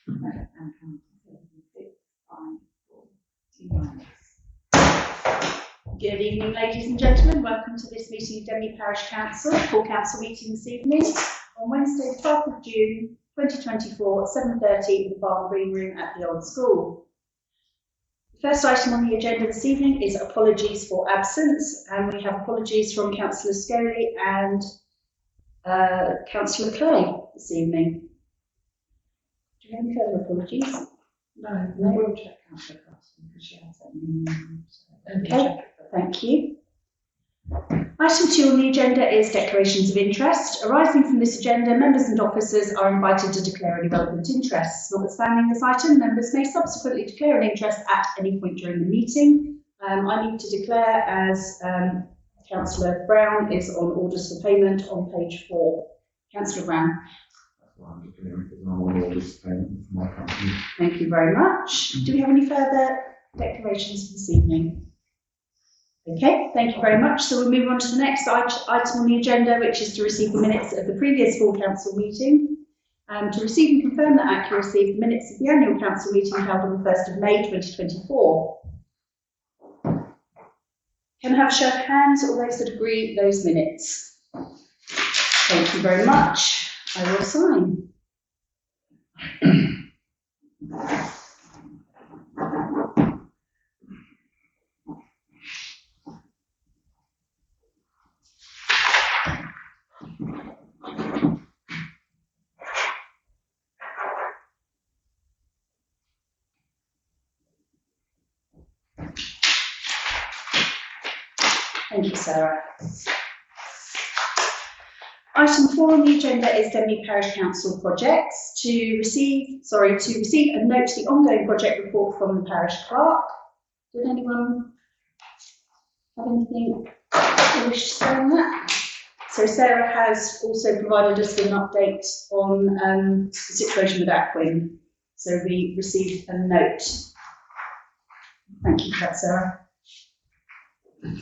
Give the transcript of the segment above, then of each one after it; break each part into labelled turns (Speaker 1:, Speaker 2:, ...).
Speaker 1: Good evening, ladies and gentlemen. Welcome to this meeting of Denby Parish Council, full council meeting this evening on Wednesday, 12th of June 2024 at 7:30 in the Barn Green Room at the Old School. The first item on the agenda this evening is apologies for absence, and we have apologies from Councillor Scully and Councillor Clay this evening. Do you have any further apologies?
Speaker 2: No, we'll check Councillor Carson because she has that.
Speaker 1: Okay, thank you. Item 2 on the agenda is declarations of interest. Arising from this agenda, members and officers are invited to declare any relevant interests. Notwithstanding this item, members may subsequently declare an interest at any point during the meeting. I need to declare, as Councillor Brown is on orders for payment on page 4. Councillor Brown.
Speaker 3: I'm declaring because I'm on orders for payment for my company.
Speaker 1: Thank you very much. Do we have any further declarations for this evening? Okay, thank you very much. So we'll move on to the next item on the agenda, which is to receive the minutes of the previous full council meeting. To receive and confirm the accuracy of the minutes of the annual council meeting held on the 1st of May 2024. Can I have a show of hands, all those that agree those minutes? Thank you very much. I will sign. Thank you, Sarah. Item 4 on the agenda is Denby Parish Council projects. To receive and note the ongoing project report from the parish clerk. Did anyone have anything they wish to say on that? So Sarah has also provided us with an update on the situation with Aquin. So we received a note. Thank you for that, Sarah.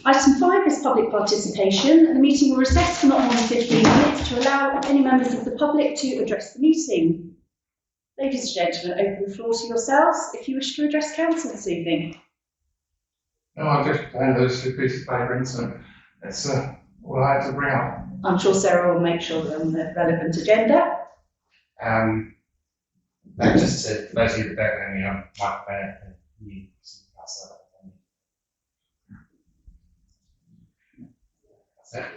Speaker 1: Item 5 is public participation. The meeting will recess for not more than 15 minutes to allow any members of the public to address the meeting. Ladies and gentlemen, open the floor to yourselves if you wish to address council this evening.
Speaker 3: No, I'm just playing those 2 pieces of paper, and so that's all I had to bring up.
Speaker 1: I'm sure Sarah will make sure they're on the relevant agenda.
Speaker 3: Just to those of you that don't know me, I'm Mike Bennett, and you see outside.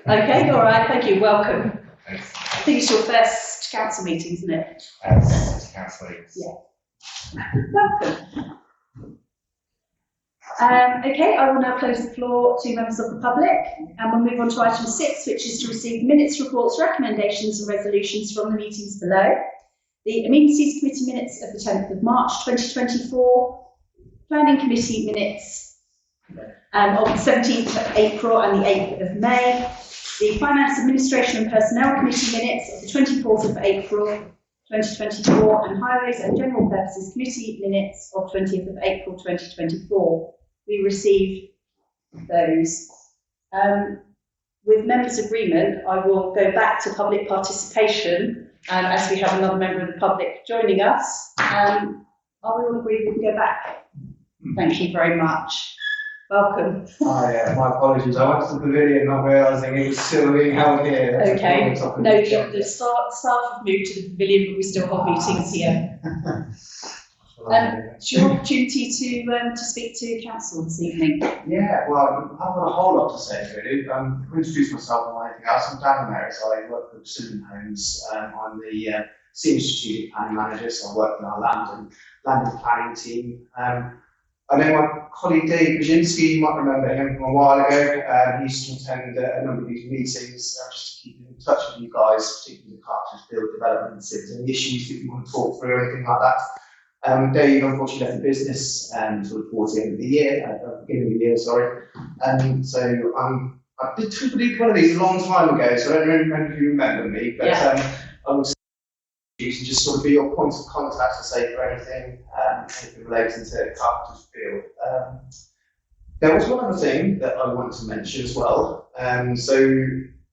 Speaker 1: Okay, all right, thank you, welcome.
Speaker 3: Thanks.
Speaker 1: I think it's your first council meeting, isn't it?
Speaker 3: As councillor.
Speaker 1: Yeah. Welcome. Okay, I will now close the floor to members of the public, and we'll move on to item 6, which is to receive minutes, reports, recommendations and resolutions from the meetings below. The Amenities Committee minutes of the 10th of March 2024, Planning Committee minutes of the 17th of April and the 8th of May, the Finance Administration and Personnel Committee minutes of the 24th of April 2024, and Highways and General Purposes Committee minutes of 20th of April 2024. We received those. With members' agreement, I will go back to public participation, as we have another member of the public joining us. Are we all agreed we can go back? Thank you very much. Welcome.
Speaker 4: Hi, my apologies. I went to the pavilion not realising it was still being held here.
Speaker 1: Okay. No, the staff have moved to the pavilion, but we still hold meetings here. It's your opportunity to speak to council this evening.
Speaker 4: Yeah, well, I've got a whole lot to say really. To introduce myself and anything else, I'm Dan Merritt. I work for Student Homes. I'm the Senior Strategic Planning Manager, so I work in our land and planning team. I know my colleague Dave Brzezinski, you might remember him from a while ago. He used to attend a number of these meetings, just to keep in touch with you guys, particularly the Carterfield development, if there's any issues that you want to talk through or anything like that. Dave unfortunately left the business sort of towards the end of the year, beginning of the year, sorry. So I did one of these a long time ago, so I don't remember if you remember me, but I was you can just sort of be your point of contact to say for anything relating to Carterfield. There was one other thing that I wanted to mention as well. So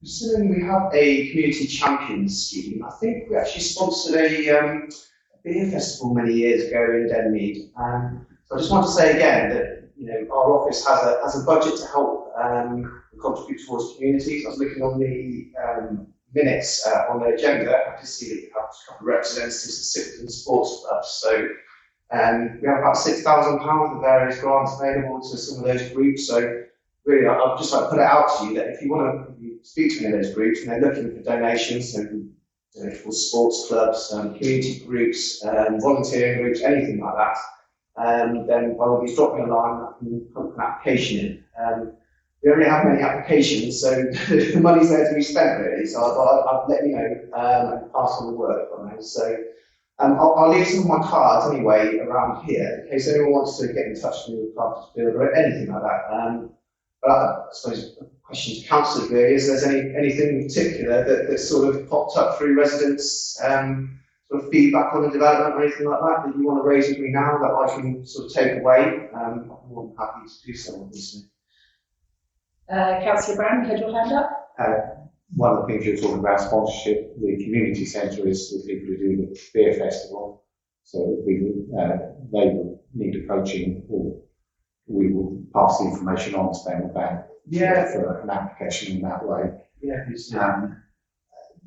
Speaker 4: considering we have a community champions scheme, I think we actually sponsored a beer festival many years ago in Denmead. So I just want to say again that our office has a budget to help contribute towards communities. I was looking on the minutes on the agenda. I can see that you have a couple of representatives of citizen sports clubs. So we have about £6,000 of various grants available to some of those groups. So really, I'd just like to put it out to you that if you want to speak to any of those groups and they're looking for donations, so for sports clubs, community groups, volunteering groups, anything like that, then by all means drop me a line and put an application in. We only have many applications, so the money's there to be spent really, so I'll let you know and pass on the word on those. So I'll leave some of my cards anyway around here in case anyone wants to get in touch with me with Carpenters Field or anything like that. But I suppose the question to council really is there's anything in particular that sort of popped up through residents, sort of feedback on the development or anything like that you want to raise with me now that I can sort of take away. I'm more than happy to do so, obviously.
Speaker 1: Councillor Brown, you had your hand up?
Speaker 5: One of the things you're talking about, sponsorship, the community centre is the people who do the beer festival. So they will need approaching, or we will pass the information on to them about for an application in that way.
Speaker 4: Yeah, please.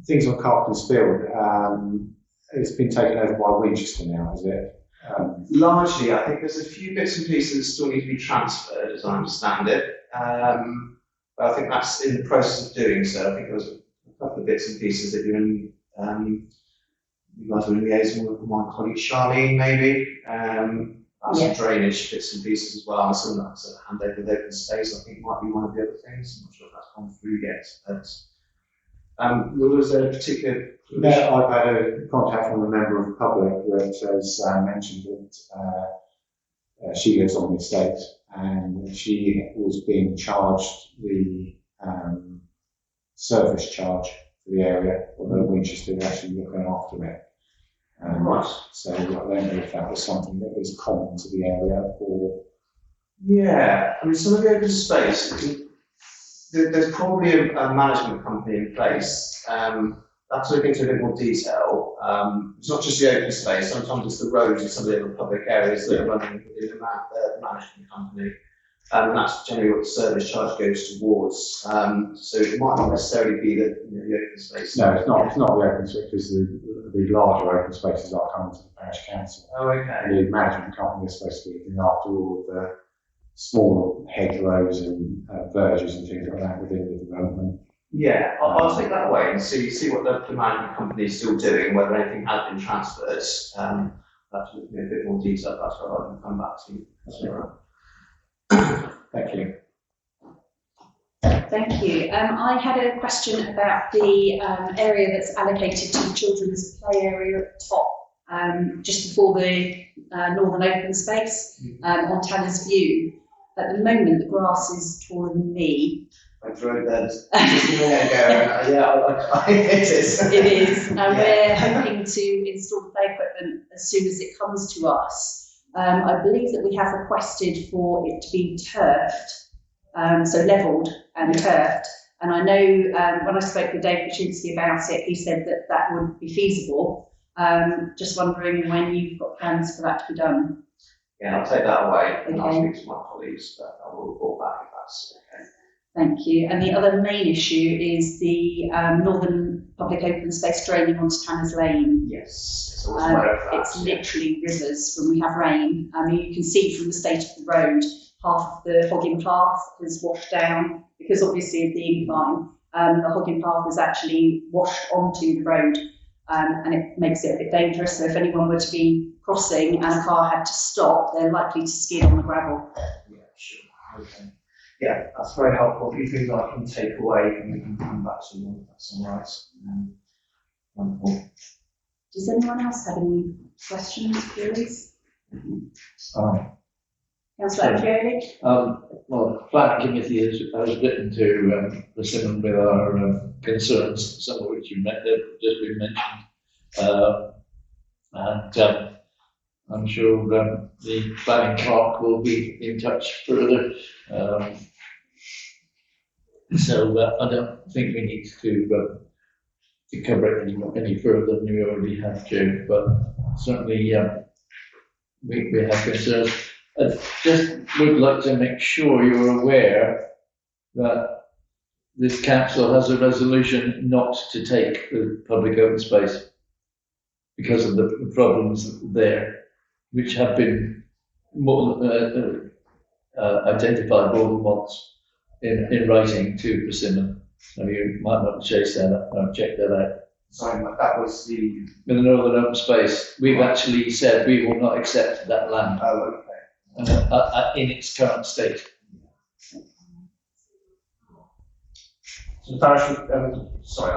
Speaker 5: Things on Carpenter's Field, it's been taken over by Winchester now, is it?
Speaker 4: Largely, I think there's a few bits and pieces that still need to be transferred, as I understand it. But I think that's in the process of doing so. I think there was a couple of bits and pieces that you guys were in liaison with my colleague Charlene, maybe. Some drainage bits and pieces as well. Some of that sort of handover with open space, I think, might be one of the other things. I'm not sure if that's gone through yet. But was there a particular?
Speaker 5: No, I've had a contact from a member of the public that has mentioned that she lives on the estate and she was being charged the service charge for the area, although Winchester are actually looking after it.
Speaker 4: Right.
Speaker 5: So I don't know if that was something that was common to the area or.
Speaker 4: Yeah, I mean, some of the open space, there's probably a management company in place. That's looking into a bit more detail. It's not just the open space, sometimes it's the roads and some of the other public areas that are running within the management company. And that's generally what the service charge goes towards. So it might not necessarily be the open space.
Speaker 5: No, it's not the open space, because the larger open spaces are coming to the parish council.
Speaker 4: Oh, okay.
Speaker 5: The management company is supposed to be looking after all of the small hedgerows and verges and things like that within the development.
Speaker 4: Yeah, I'll take that away and see what the management company is still doing, whether anything has been transferred. I'll have to look in a bit more detail. That's what I can come back to you. That's all right.
Speaker 5: Thank you.
Speaker 1: Thank you. I had a question about the area that's allocated to the children's play area at the top, just before the northern open space on Tanner's View. At the moment, the grass is taller than me.
Speaker 4: I drove there just a minute ago. It is.
Speaker 1: It is, and we're hoping to install the play equipment as soon as it comes to us. I believe that we have requested for it to be turfed, so levelled and turfed. And I know when I spoke with Dave Kaczynski about it, he said that that would be feasible. Just wondering when you've got plans for that to be done.
Speaker 4: Yeah, I'll take that away and I'll
Speaker 1: Okay.
Speaker 4: speak to my colleagues, but I will report back if that's okay.
Speaker 1: Thank you. And the other main issue is the northern public open space draining onto Tanner's Lane.
Speaker 4: Yes, so aware of that.
Speaker 1: It's literally rivers when we have rain. I mean, you can see from the state of the road, half of the hogging path has washed down because obviously of the incline. The hogging path is actually washed onto the road, and it makes it a bit dangerous. So if anyone were to be crossing and a car had to stop, they're likely to skid on the gravel.
Speaker 4: Yeah, sure. Okay. Yeah, that's very helpful. A few things I can take away and we can come back to you if that's all right. Wonderful.
Speaker 1: Does anyone else have any questions, queries? Councillor Adrioli?
Speaker 6: Well, the planning committee has written to Persimmon with our concerns, some of which you met, they've just been mentioned. And I'm sure the planning clerk will be in touch further. So I don't think we need to to cover it any further than we already have to, but certainly we have concerns. I just would like to make sure you're aware that this council has a resolution not to take the public open space because of the problems there, which have been identified more than once in writing to Persimmon. So you might want to chase that up, check that out.
Speaker 4: Sorry, that was the,
Speaker 6: In the Northern Open Space, we've actually said we will not accept that land
Speaker 4: oh, okay.
Speaker 6: in its current state.
Speaker 4: So Parish, sorry,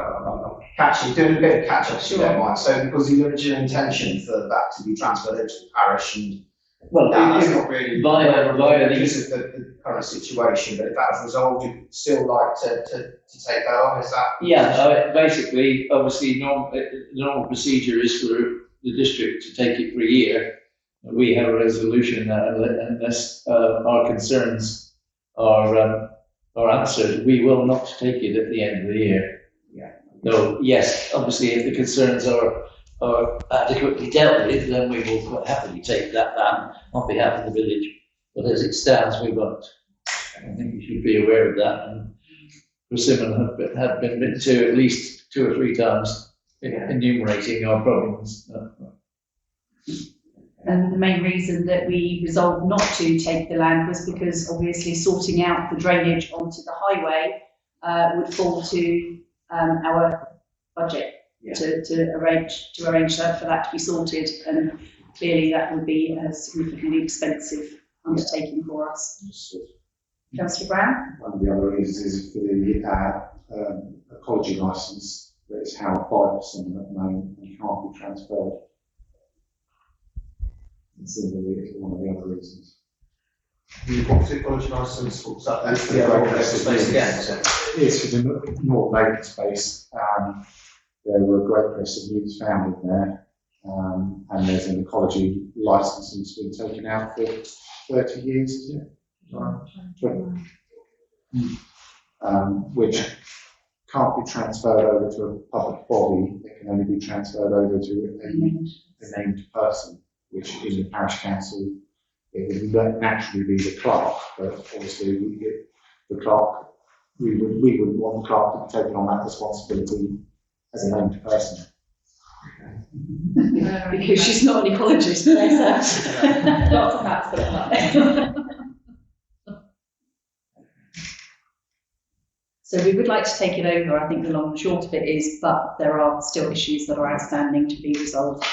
Speaker 4: I'm doing a bit of catch up, if you don't mind. So because the original intention for that to be transferred over to the parish, and
Speaker 6: Well,
Speaker 4: that's not really
Speaker 6: via
Speaker 4: because of the current situation, but if that was resolved, you'd still like to take that on, is that?
Speaker 6: yeah, basically, obviously, normal procedure is for the district to take it for a year. We have a resolution that unless our concerns are answered, we will not take it at the end of the year.
Speaker 4: Yeah.
Speaker 6: No, yes, obviously, if the concerns are adequately dealt with, then we will quite happily take that land on behalf of the village. But as it stands, we won't. I think you should be aware of that. And Persimmon have been written to at least 2 or 3 times enumerating our problems.
Speaker 1: And the main reason that we resolved not to take the land was because obviously sorting out the drainage onto the highway would fall to our budget to arrange that for that to be sorted, and clearly that would be a significantly expensive undertaking for us. Councillor Brown?
Speaker 5: One of the other reasons is for the ecology licence that is held by Persimmon at the moment and can't be transferred. It's one of the other reasons.
Speaker 4: The ecology licence, what's that?
Speaker 5: That's the open
Speaker 4: space again, is it?
Speaker 5: It's for the North Open Space. There were a great press of youths found in there, and there's an ecology licence that's been taken out for 30 years, is it? Which can't be transferred over to a public body. It can only be transferred over to a named person, which in the parish council, it would naturally be the clerk, but obviously the clerk, we wouldn't want the clerk to be taking on that responsibility as a named person.
Speaker 1: Because she's not an ecologist, lots of hats for that. So we would like to take it over. I think the long and short of it is, but there are still issues that are outstanding to be resolved.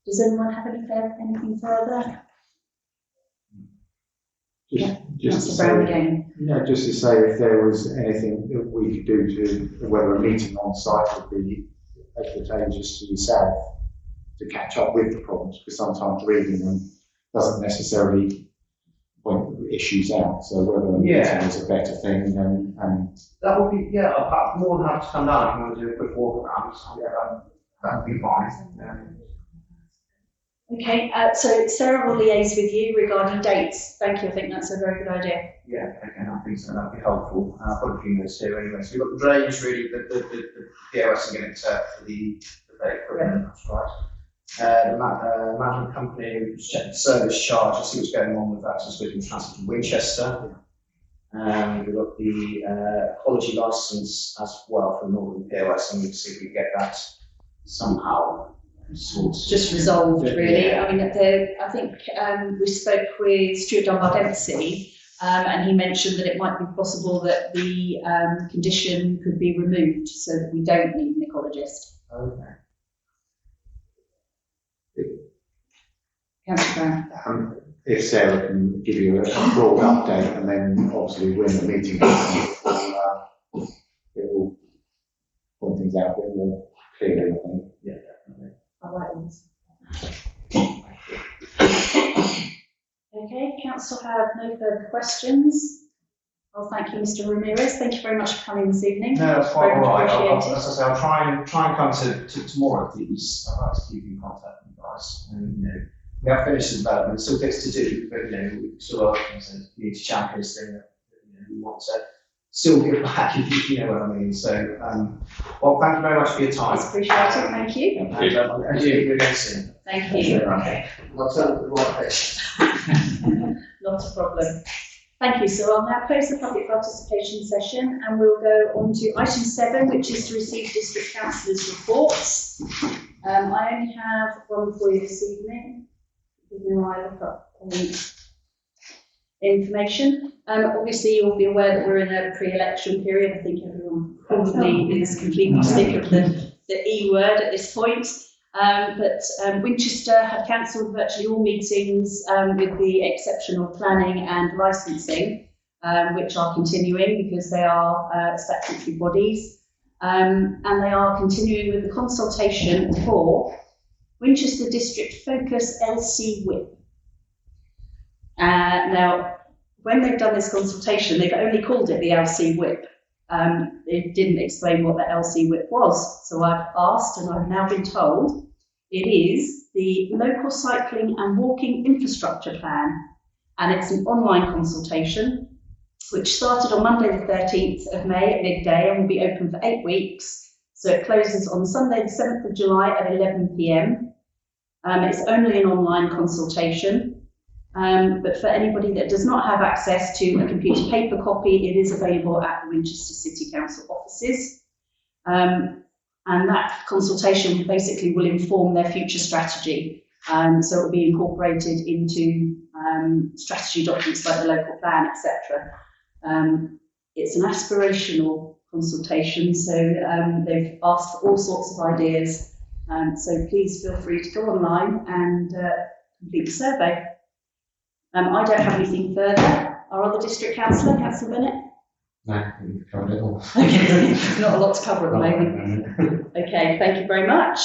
Speaker 1: Does anyone have anything further?
Speaker 5: Just to
Speaker 1: Councillor Brown
Speaker 5: say,
Speaker 1: again.
Speaker 5: yeah, just to say if there was anything that we could do to, whether a meeting on site would be advantageous to yourself to catch up with the problems, because sometimes reading them doesn't necessarily point issues out. So whether a meeting is a better thing, and
Speaker 4: That would be, I'm more than happy to come down if you want to do a quick walk around. So, that would be fine.
Speaker 1: Okay, so Sarah will liaise with you regarding dates. Thank you, I think that's a very good idea.
Speaker 4: Yeah, again, I think so, that'd be helpful. I've got a few minutes here anyway. So we've got the drainage, really, the POS are getting set for the date, that's right. The management company, just check the service charge, to see what's going on with that, so we've transferred to Winchester. We've got the ecology licence as well for Northern POS, and we'll see if we get that somehow.
Speaker 1: Just resolved, really. I mean, I think we spoke with Stuart Dunbar Dempsey, and he mentioned that it might be possible that the condition could be removed so that we don't need an ecologist.
Speaker 4: Okay.
Speaker 1: Councillor Brown.
Speaker 5: if Sarah can give you a broad update, and then obviously when the meeting happens, it will point things out a bit more clearly, I think.
Speaker 4: Yeah, definitely.
Speaker 1: I like this. Okay, council have no further questions. Well, thank you, Mr. Ramirez. Thank you very much for coming this evening.
Speaker 4: No, that's quite
Speaker 1: Very
Speaker 4: all
Speaker 1: much
Speaker 4: right.
Speaker 1: appreciated.
Speaker 4: As I say, I'll try and come to more of these. I'd like to keep in contact with you guys. And, we have finished the development, still bits to do, but we still are community champions thing that we want to still give back, if you know what I mean. So, well, thank you very much for your time.
Speaker 1: It's appreciated, thank you.
Speaker 4: And you again soon.
Speaker 1: Thank you.
Speaker 4: Okay. I'll tell you the right place.
Speaker 1: Not a problem. Thank you. So I'll now close the public participation session and we'll go on to item 7, which is to receive district councillors' reports. I only have one for you this evening. Give me my look up on information. Obviously, you'll be aware that we're in a pre-election period. I think everyone probably is completely sick of the E word at this point. But Winchester have cancelled virtually all meetings with the exception of planning and licensing, which are continuing because they are statutory bodies. And they are continuing with the consultation for Winchester District Focus LC Whip. Now, when they've done this consultation, they've only called it the LC Whip. It didn't explain what the LC Whip was. So I've asked, and I've now been told, it is the Local Cycling and Walking Infrastructure Plan. And it's an online consultation, which started on Monday the 13th of May at midday and will be open for 8 weeks. So it closes on Sunday the 7th of July at 11 p.m. It's only an online consultation. But for anybody that does not have access to a computer paper copy, it is available at the Winchester City Council offices. And that consultation basically will inform their future strategy. So it will be incorporated into strategy documents like the local plan, etc. It's an aspirational consultation, so they've asked for all sorts of ideas. So please feel free to go online and complete the survey. I don't have anything further. Our other district councillor, Councillor Bennett?
Speaker 5: No, we've covered it all.
Speaker 1: Okay, not a lot to cover at the moment. Okay, thank you very much.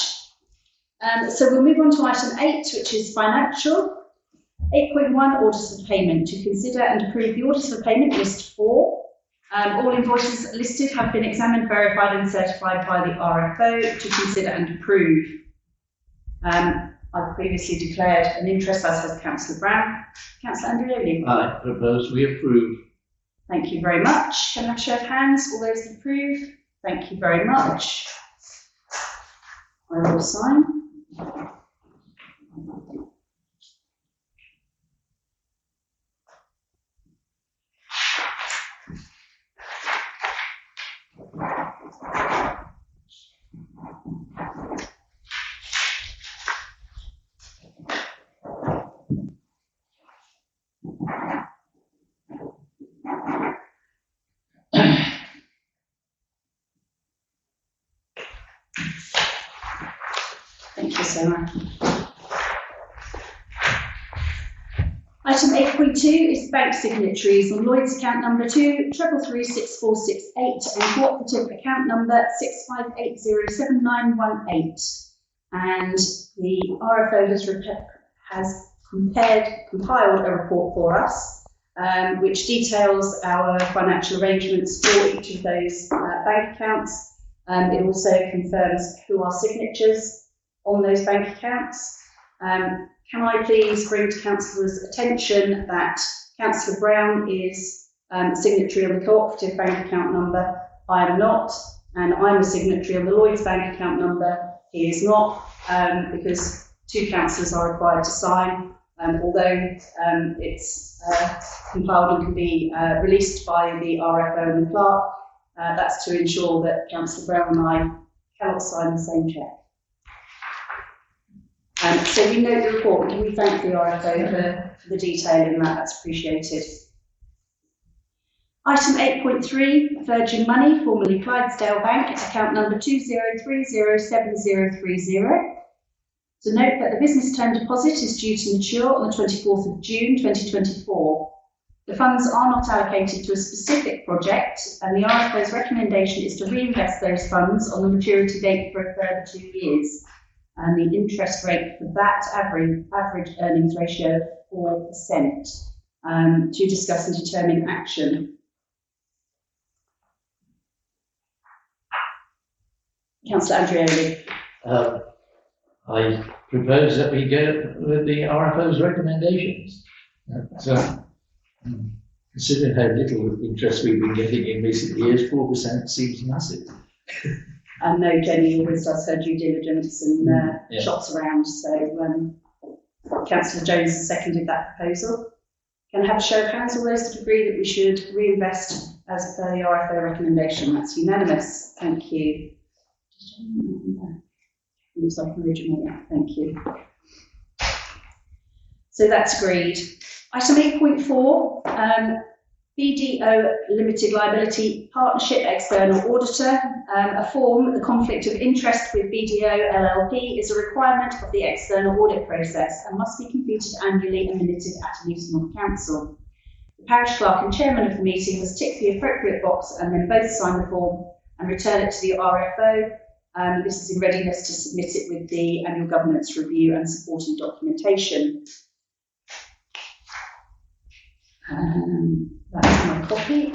Speaker 1: So we'll move on to item 8, which is financial. 8.1, orders of payment. To consider and approve the orders of payment list 4. All invoices listed have been examined, verified and certified by the RFO to consider and approve. I've previously declared an interest, as has Councillor Brown. Councillor Andreoli.
Speaker 6: I propose we approve.
Speaker 1: Thank you very much. Can I have a show of hands? All those that approve? Thank you very much. I will sign. Thank you so much. Item 8.2 is bank signatories on Lloyd's account number 2333468 and cooperative account number 65807918. And the RFO has compiled a report for us, which details our financial arrangements for each of those bank accounts. It also confirms who are signatures on those bank accounts. Can I please bring to Councillors' attention that Councillor Brown is signatory on the cooperative bank account number. I am not, and I'm a signatory on the Lloyd's bank account number. He is not, because 2 councillors are required to sign, although it's compiled and can be released by the RFO and the clerk. That's to ensure that Councillor Brown and I cannot sign the same cheque. So we note the report. Can we thank the RFO for the detail in that? That's appreciated. Item 8.3, Virgin Money, formerly Clydesdale Bank, account number 20307030. To note that the business term deposit is due to mature on the 24th of June 2024. The funds are not allocated to a specific project, and the RFO's recommendation is to reinvest those funds on the maturity date for a further 2 years. And the interest rate for that average earnings ratio of 4%, to discuss and determine action. Councillor Andreoli.
Speaker 6: I propose that we go with the RFO's recommendations. considering how little interest we've been getting in recent years, 4% seems massive.
Speaker 1: I know Jenny always does her due diligence and
Speaker 6: Yeah.
Speaker 1: shops around, so Councillor Jones has seconded that proposal. Can I have a show of hands, all those that agree that we should reinvest as per the RFO recommendation? That's unanimous, thank you. Looks like an original, yeah, thank you. So that's agreed. Item 8.4, BDO Limited Liability Partnership External Auditor. A form, the conflict of interest with BDO LLP is a requirement of the external audit process and must be completed annually and minuted at a meeting of council. The parish clerk and chairman of the meeting must tick the appropriate box and then both sign the form and return it to the RFO. This is in readiness to submit it with the annual governance review and supporting documentation. That's my copy.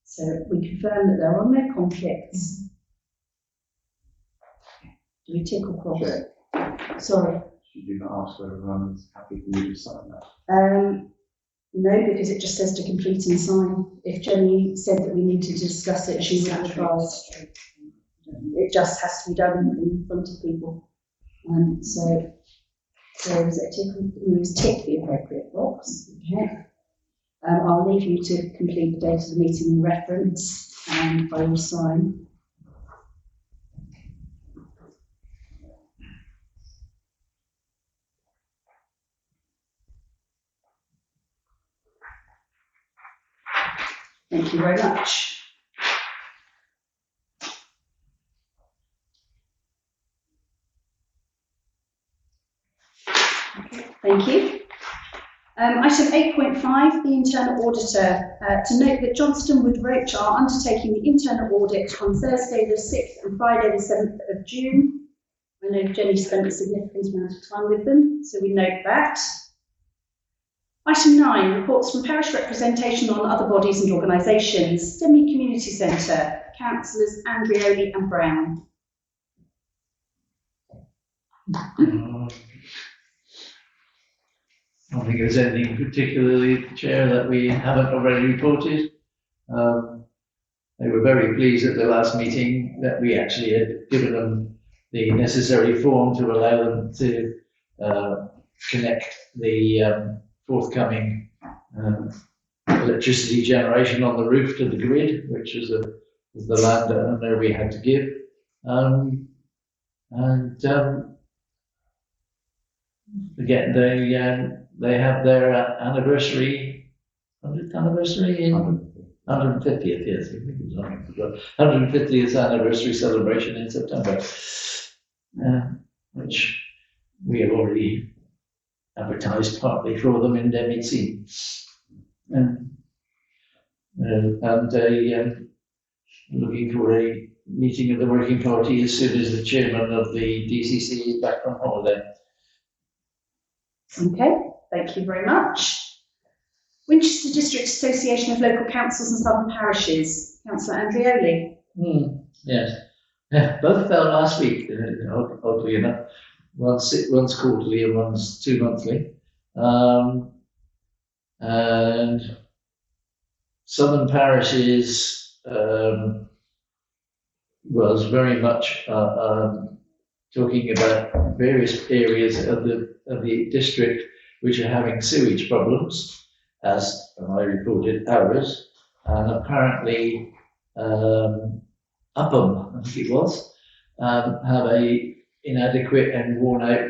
Speaker 1: So we confirm that there are no conflicts. Do we tick or cross?
Speaker 5: Chair,
Speaker 1: Sorry.
Speaker 5: should you not ask whether everyone's happy for you to sign that?
Speaker 1: No, because it just says to complete and sign. If Jenny said that we need to discuss it, she would have advised. It just has to be done in front of people. So is it tick? We must tick the appropriate box. Okay. I'll leave you to complete the date of the meeting reference, and I will sign. Thank you very much. Thank you. Item 8.5, the internal auditor. To note that Johnston Wood Roach are undertaking the internal audit on Thursday the 6th and Friday the 7th of June. I know Jenny spent a significant amount of time with them, so we note that. Item 9, reports from parish representation on other bodies and organisations. Denby Community Centre, councillors Andrioli and Brown.
Speaker 6: I don't think there's anything particularly, Chair, that we haven't already reported. They were very pleased at the last meeting that we actually had given them the necessary form to allow them to connect the forthcoming electricity generation on the roof to the grid, which is the landowner we had to give. Again, they have their anniversary, 100th anniversary in 150th, yes, I think it was 150th anniversary celebration in September, which we have already advertised partly for them in MEC. Looking for a meeting of the working party as soon as the chairman of the DCC is back from holiday.
Speaker 1: Okay, thank you very much. Winchester District Association of Local Councils and Southern Parishes, Councillor Andrioli.
Speaker 6: Yes, both fell last week, oddly enough. One's quarterly and one's 2 monthly. And Southern Parishes was very much talking about various areas of the district which are having sewage problems, as I reported ours, and apparently Upham, I think it was, have a inadequate and worn out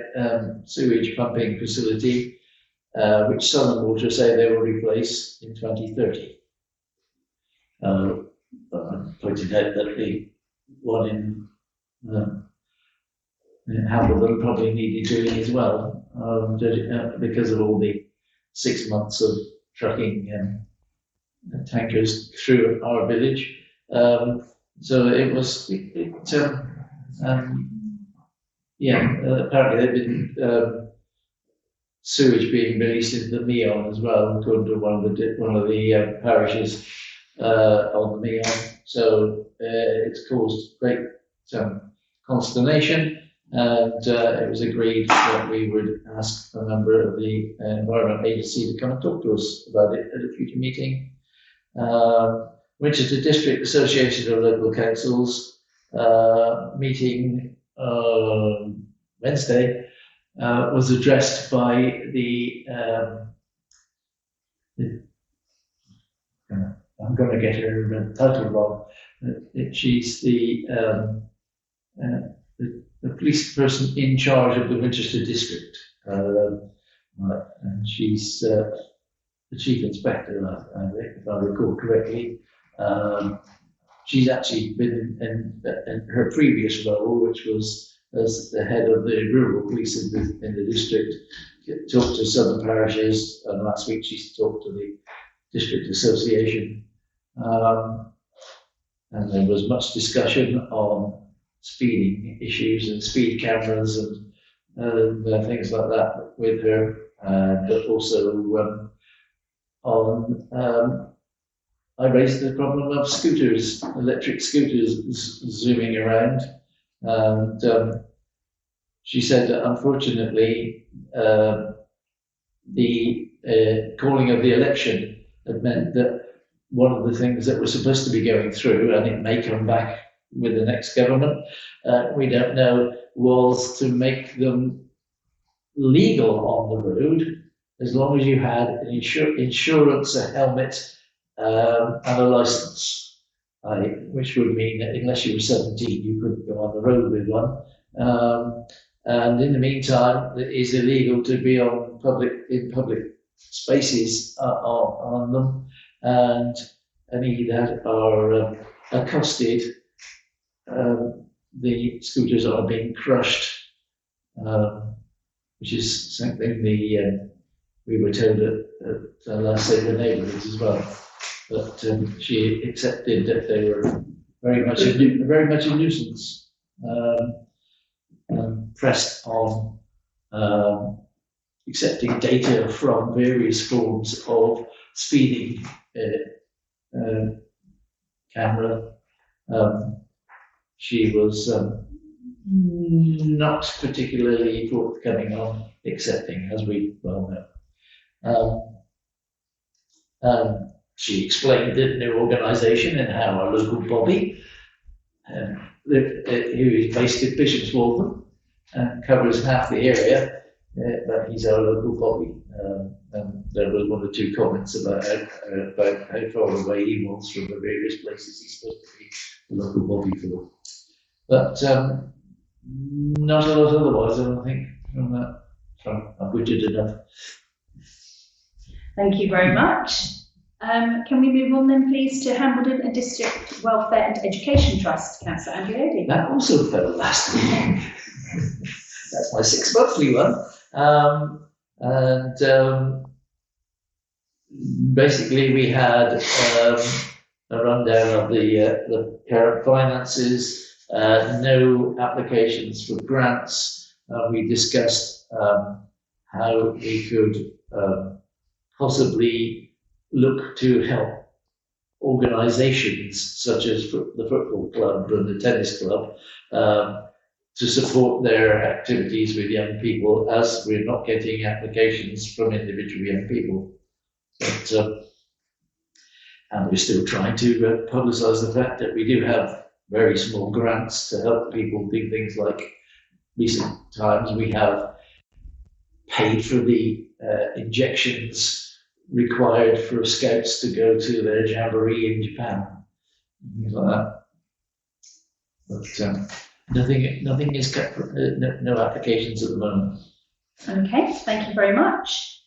Speaker 6: sewage pumping facility, which Southern Water say they will replace in 2030. I pointed out that the one in Hambledon probably needed doing as well, because of all the 6 months of trucking tankers through our village. So it was, apparently there'd been sewage being released into the Meon as well, according to one of the parishes on the Meon. So it's caused great consternation. And it was agreed that we would ask a member of the Environment Agency to come and talk to us about it at a future meeting. Winchester District Association of Local Councils meeting Wednesday was addressed by I'm going to get her title wrong. She's the police person in charge of the Winchester District, and she's the chief inspector, I think, if I recall correctly. She's actually been in her previous role, which was as the head of the rural police in the district, talked to southern parishes, and last week she talked to the district association. And there was much discussion on speeding issues and speed cameras and things like that with her, but also I raised the problem of scooters, electric scooters zooming around, and she said that unfortunately the calling of the election had meant that one of the things that was supposed to be going through, and it may come back with the next government, we don't know, was to make them legal on the road as long as you had an insurance, a helmet, and a license, which would mean that unless you were 17, you couldn't go on the road with one. And in the meantime, it is illegal to be in public spaces on them, and any that are accosted, the scooters are being crushed, which is something we were told at last say the neighbourhoods as well. But she accepted that they were very much a nuisance, pressed on accepting data from various forms of speeding camera. She was not particularly forthcoming on accepting, as we well know. She explained the new organisation and how our local body, who is based in Bishop's Waltham and covers half the area, but he's our local body. And there was one or two comments about how far away he was from the various places he's supposed to be the local body for. But not a lot otherwise, I don't think, from that. So I've widgeted enough.
Speaker 1: Thank you very much. Can we move on then, please, to Hambledon District Welfare and Education Trust, Councillor Andreodi?
Speaker 6: That also fell last week. That's my 6-monthly one. Basically, we had a rundown of the current finances, no applications for grants. We discussed how we could possibly look to help organisations such as the football club and the tennis club to support their activities with young people, as we're not getting applications from individual young people. But, and we're still trying to publicise the fact that we do have very small grants to help people do things like, recent times we have paid for the injections required for scouts to go to their jamboree in Japan, things like that. But nothing is kept, no applications at the moment.
Speaker 1: Okay, thank you very much.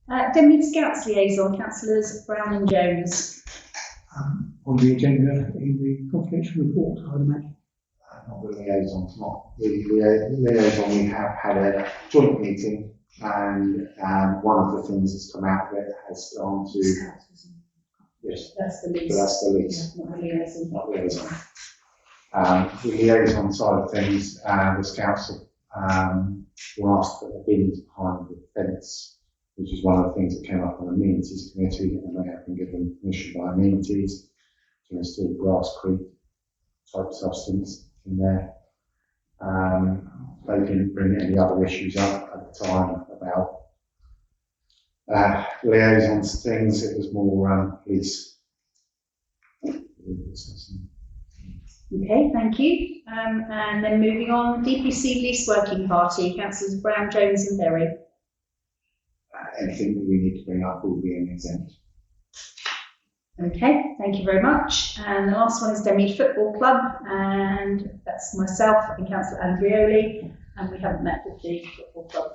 Speaker 1: Denmead Scouts Liaison, Councillors Brown and Jones.
Speaker 2: On the agenda in the confidential report, I would imagine.
Speaker 5: Not the liaison, not the liaison. We have had a joint meeting, and one of the things that's come out of it has gone to, yes,
Speaker 1: That's the
Speaker 5: but
Speaker 1: least.
Speaker 5: that's the least,
Speaker 1: Not the liaison.
Speaker 5: not liaison. The liaison side of things, the scouts were asked to put their bins behind the fence, which is one of the things that came up on the amenities committee, and they have been given permission by amenities to install grasscrete type substance in there. They didn't bring any other issues up at the time about liaisons and things. It was more police.
Speaker 1: Okay, thank you. And then moving on, DPC Lease Working Party, Councillors Brown, Jones and Berry.
Speaker 5: Anything that we need to bring up will be an exempt.
Speaker 1: Okay, thank you very much. And the last one is Denmead Football Club, and that's myself and Councillor Andrioli, and we haven't met with the football club.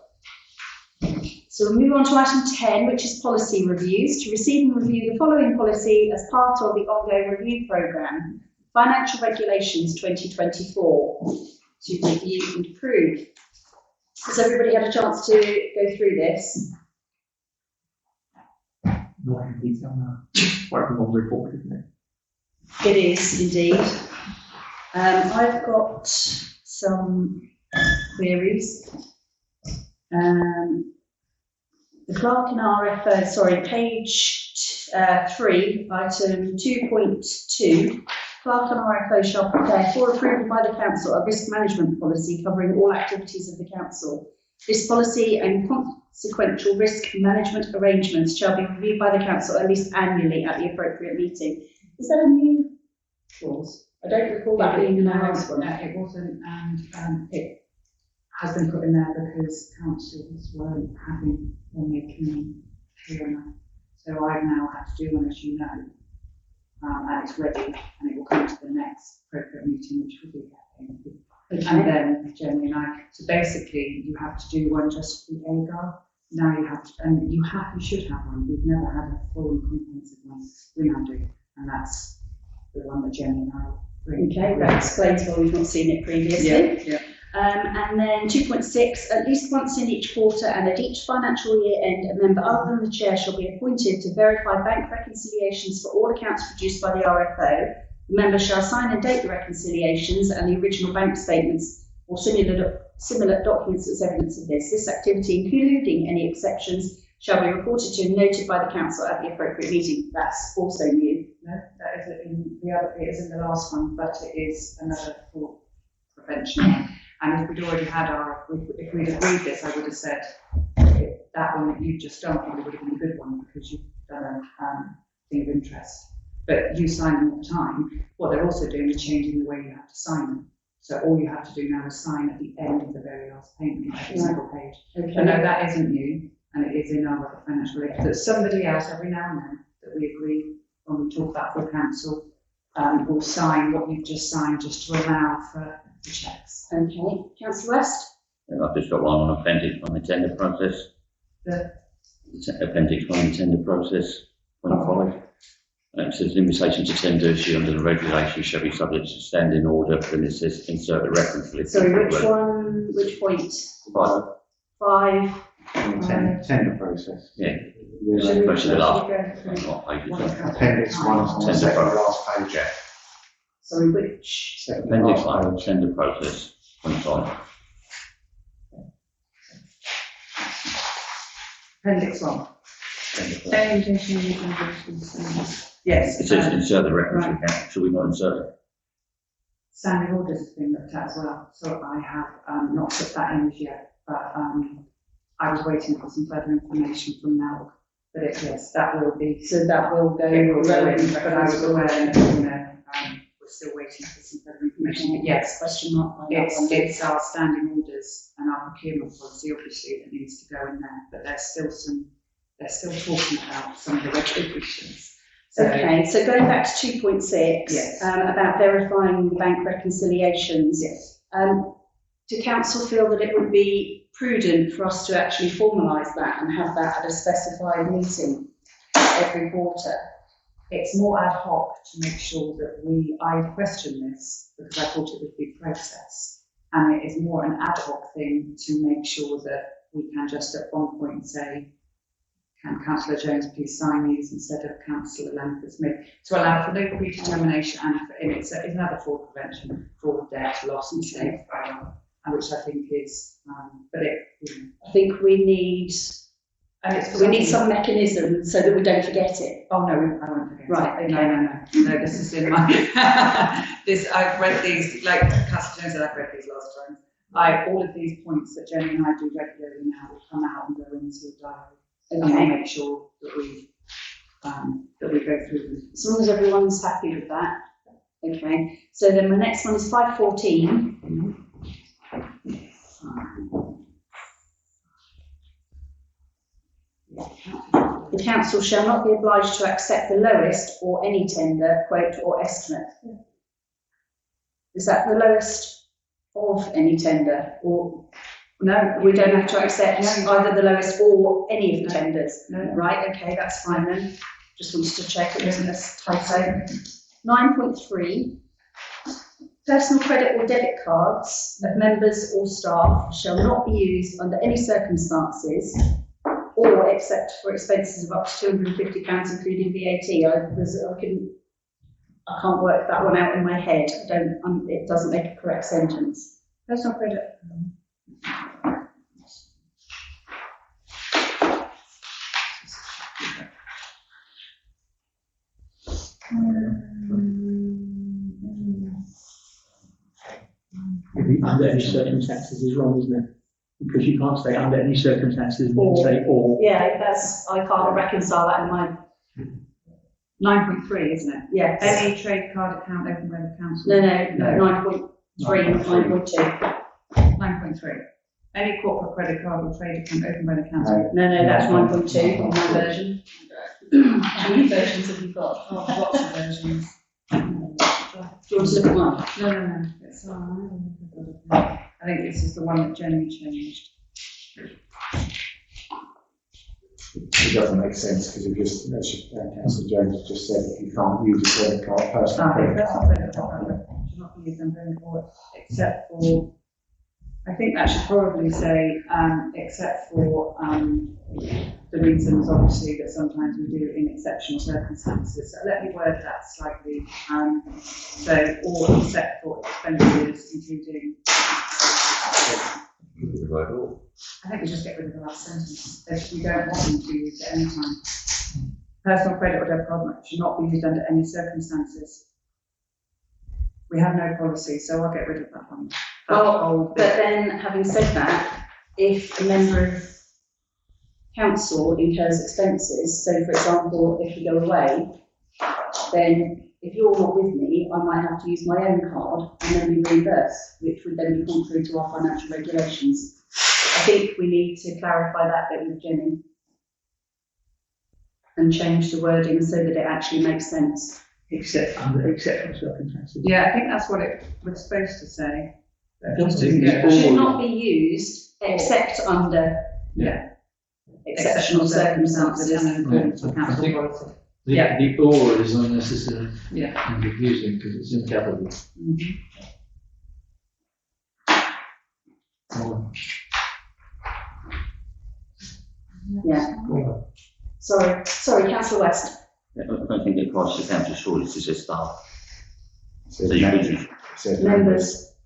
Speaker 1: So we'll move on to item 10, which is policy reviews. To receive and review the following policy as part of the ongoing review programme, Financial Regulations 2024, to review and approve. Has everybody had a chance to go through this?
Speaker 3: Not in detail now. Quite a long report, isn't it?
Speaker 1: It is indeed. I've got some queries. The clerk in RFO, sorry, page 3, item 2.2. Clerk and RFO shall prepare for approval by the council a risk management policy covering all activities of the council. This policy and consequential risk management arrangements shall be reviewed by the council at least annually at the appropriate meeting. Is that a new clause? I don't recall that being in the last one.
Speaker 2: No, it wasn't, and it has been put in there because councils weren't having one making clear enough. So I've now had to do one, as you know, and it's ready, and it will come to the next appropriate meeting, which will be happening. And then Jenny and I, so basically you have to do one just for the AGAR. Now you have to, and you should have one. We've never had a full and comprehensive one. We now do, and that's the one that Jenny and I will bring.
Speaker 1: Okay, that explains why we've not seen it previously.
Speaker 2: Yeah.
Speaker 1: And then 2.6, at least once in each quarter and at each financial year end, a member other than the chair shall be appointed to verify bank reconciliations for all accounts produced by the RFO. The member shall sign and date the reconciliations and the original bank statements or similar documents as evidence of this. This activity, including any exceptions, shall be reported to and noted by the council at the appropriate meeting. That's also new.
Speaker 2: No, that is in the other. It is in the last one, but it is another fraud prevention one. And if we'd already had if we'd agreed this, I would have said that one that you've just done probably would have been a good one because you've done a thing of interest. But you sign them all the time. What they're also doing is changing the way you have to sign them. So all you have to do now is sign at the end of the very last payment, every single page.
Speaker 1: Okay.
Speaker 2: So no, that isn't new, and it is in our financial aid. That somebody else every now and then that we agree when we talk about full council will sign what you've just signed just to allow for the checks.
Speaker 1: Okay, Councillor West?
Speaker 7: I've just got one on appendix on the tender process.
Speaker 2: The
Speaker 7: Appendix 1 tender process, 0.5. It says limitation to tender issue under the regulations shall be subject to standing order, then it says insert a reference list.
Speaker 1: Sorry, which one, which point? 5.
Speaker 5: Tender process.
Speaker 7: Yeah.
Speaker 2: Should we-
Speaker 7: Especially the last.
Speaker 2: Should
Speaker 7: What page is
Speaker 2: One
Speaker 7: that?
Speaker 2: council.
Speaker 5: Appendix 1 is on the
Speaker 7: Tender
Speaker 5: second
Speaker 7: process.
Speaker 5: last page. Yeah.
Speaker 1: Sorry, which?
Speaker 5: Second
Speaker 7: Appendix
Speaker 5: last
Speaker 7: 1
Speaker 5: page.
Speaker 7: tender process, 0.5.
Speaker 2: Appendix 1.
Speaker 5: Tender process.
Speaker 2: Yes.
Speaker 7: It says insert the reference account, should we not insert it?
Speaker 2: Standing orders has been looked at as well, so I have not put that in as yet, but I was waiting for some further information from Mel. But yes, that will be.
Speaker 1: So that will go.
Speaker 2: It will go in,
Speaker 1: relevant
Speaker 2: but I was aware that, we're still waiting for some further information. But yes,
Speaker 1: Question mark on that one.
Speaker 2: it's our standing orders and our procurement policy, obviously, that needs to go in there, but they're still talking about some of the regulations. So,
Speaker 1: Okay, so going back to 2.6,
Speaker 2: Yes.
Speaker 1: about verifying the bank reconciliations.
Speaker 2: yes,
Speaker 1: Do council feel that it would be prudent for us to actually formalise that and have that at a specified meeting every quarter?
Speaker 2: it's more ad hoc to make sure that I question this because I thought it would be a process. And it is more an ad hoc thing to make sure that we can just at one point say, can Councillor Jones please sign these instead of Councillor Langford Smith, to allow for legal predetermination and it's another fraud prevention, fraud, debt, loss and state, which I think is, but it,
Speaker 1: I think we need
Speaker 2: and it's
Speaker 1: some mechanism so that we don't forget it.
Speaker 2: Oh no, I won't forget.
Speaker 1: Right,
Speaker 2: it.
Speaker 1: okay.
Speaker 2: No, this is in my, I've read these, like Councillor Jones said, I've read these last time. all of these points that Jenny and I do regularly now will come out and go into a diary. And
Speaker 1: Okay.
Speaker 2: we'll make sure that we go through them.
Speaker 1: As long as everyone's happy with that. Okay, so then my next one is 514. The council shall not be obliged to accept the lowest or any tender, quote, or estimate. Is that the lowest of any tender, or no, we don't have to accept either the lowest or any of the tenders?
Speaker 2: No.
Speaker 1: Right, okay, that's fine then. Just wanted to check it wasn't a typo. 9.3, personal credit or debit cards of members or staff shall not be used under any circumstances or except for expenses of up to £250, including VAT. I can't work that one out in my head. It doesn't make a correct sentence. Personal credit.
Speaker 8: Under any circumstances is wrong, isn't it? Because you can't say under any circumstances and then say or.
Speaker 1: Yeah, I can't reconcile that in my,
Speaker 2: 9.3, isn't it?
Speaker 1: yeah.
Speaker 2: Any trade card account opened by the council?
Speaker 1: No, 9.3, not 9.2.
Speaker 2: 9.3. Any corporate credit card or trade account opened by the council?
Speaker 1: No, that's 9.2 on my version. How many versions have you got?
Speaker 2: Oh, lots of versions.
Speaker 1: Do you want to look at mine?
Speaker 2: No. It's, I think this is the one that Jenny changed.
Speaker 5: It doesn't make sense because it just, as Councillor Jones just said, if you can't use a credit card, personal credit
Speaker 2: Personal
Speaker 5: card.
Speaker 2: credit card should not be used under any or except for, I think that should probably say, except for, the reasons obviously that sometimes we do in exceptional circumstances. So let me word that slightly. So, or except for expenses, including, I think we just get rid of the last sentence. We don't want them to be used at any time. Personal credit or debit card should not be used under any circumstances. We have no policy, so I'll get rid of that one.
Speaker 1: But then, having said that, if a member of council incurs expenses, so for example, if we go away, then if you're not with me, I might have to use my own card and then be reimbursed, which would then be contrary to our financial regulations. I think we need to clarify that bit with Jenny and change the wording so that it actually makes sense.
Speaker 8: Except under exceptional circumstances.
Speaker 2: Yeah, I think that's what it was supposed to say.
Speaker 8: Just to
Speaker 1: It
Speaker 8: get
Speaker 1: should not be used except under exceptional circumstances.
Speaker 2: And in accordance with
Speaker 6: I
Speaker 2: council
Speaker 6: think
Speaker 2: policy.
Speaker 6: the or is unnecessary
Speaker 2: Yeah.
Speaker 6: and confusing because it's in capital.
Speaker 1: Yeah. Sorry, Councillor West.
Speaker 7: I don't think it applies to council, surely it's just staff.
Speaker 5: It
Speaker 7: So
Speaker 5: says
Speaker 7: you
Speaker 5: members.
Speaker 7: could,
Speaker 5: It says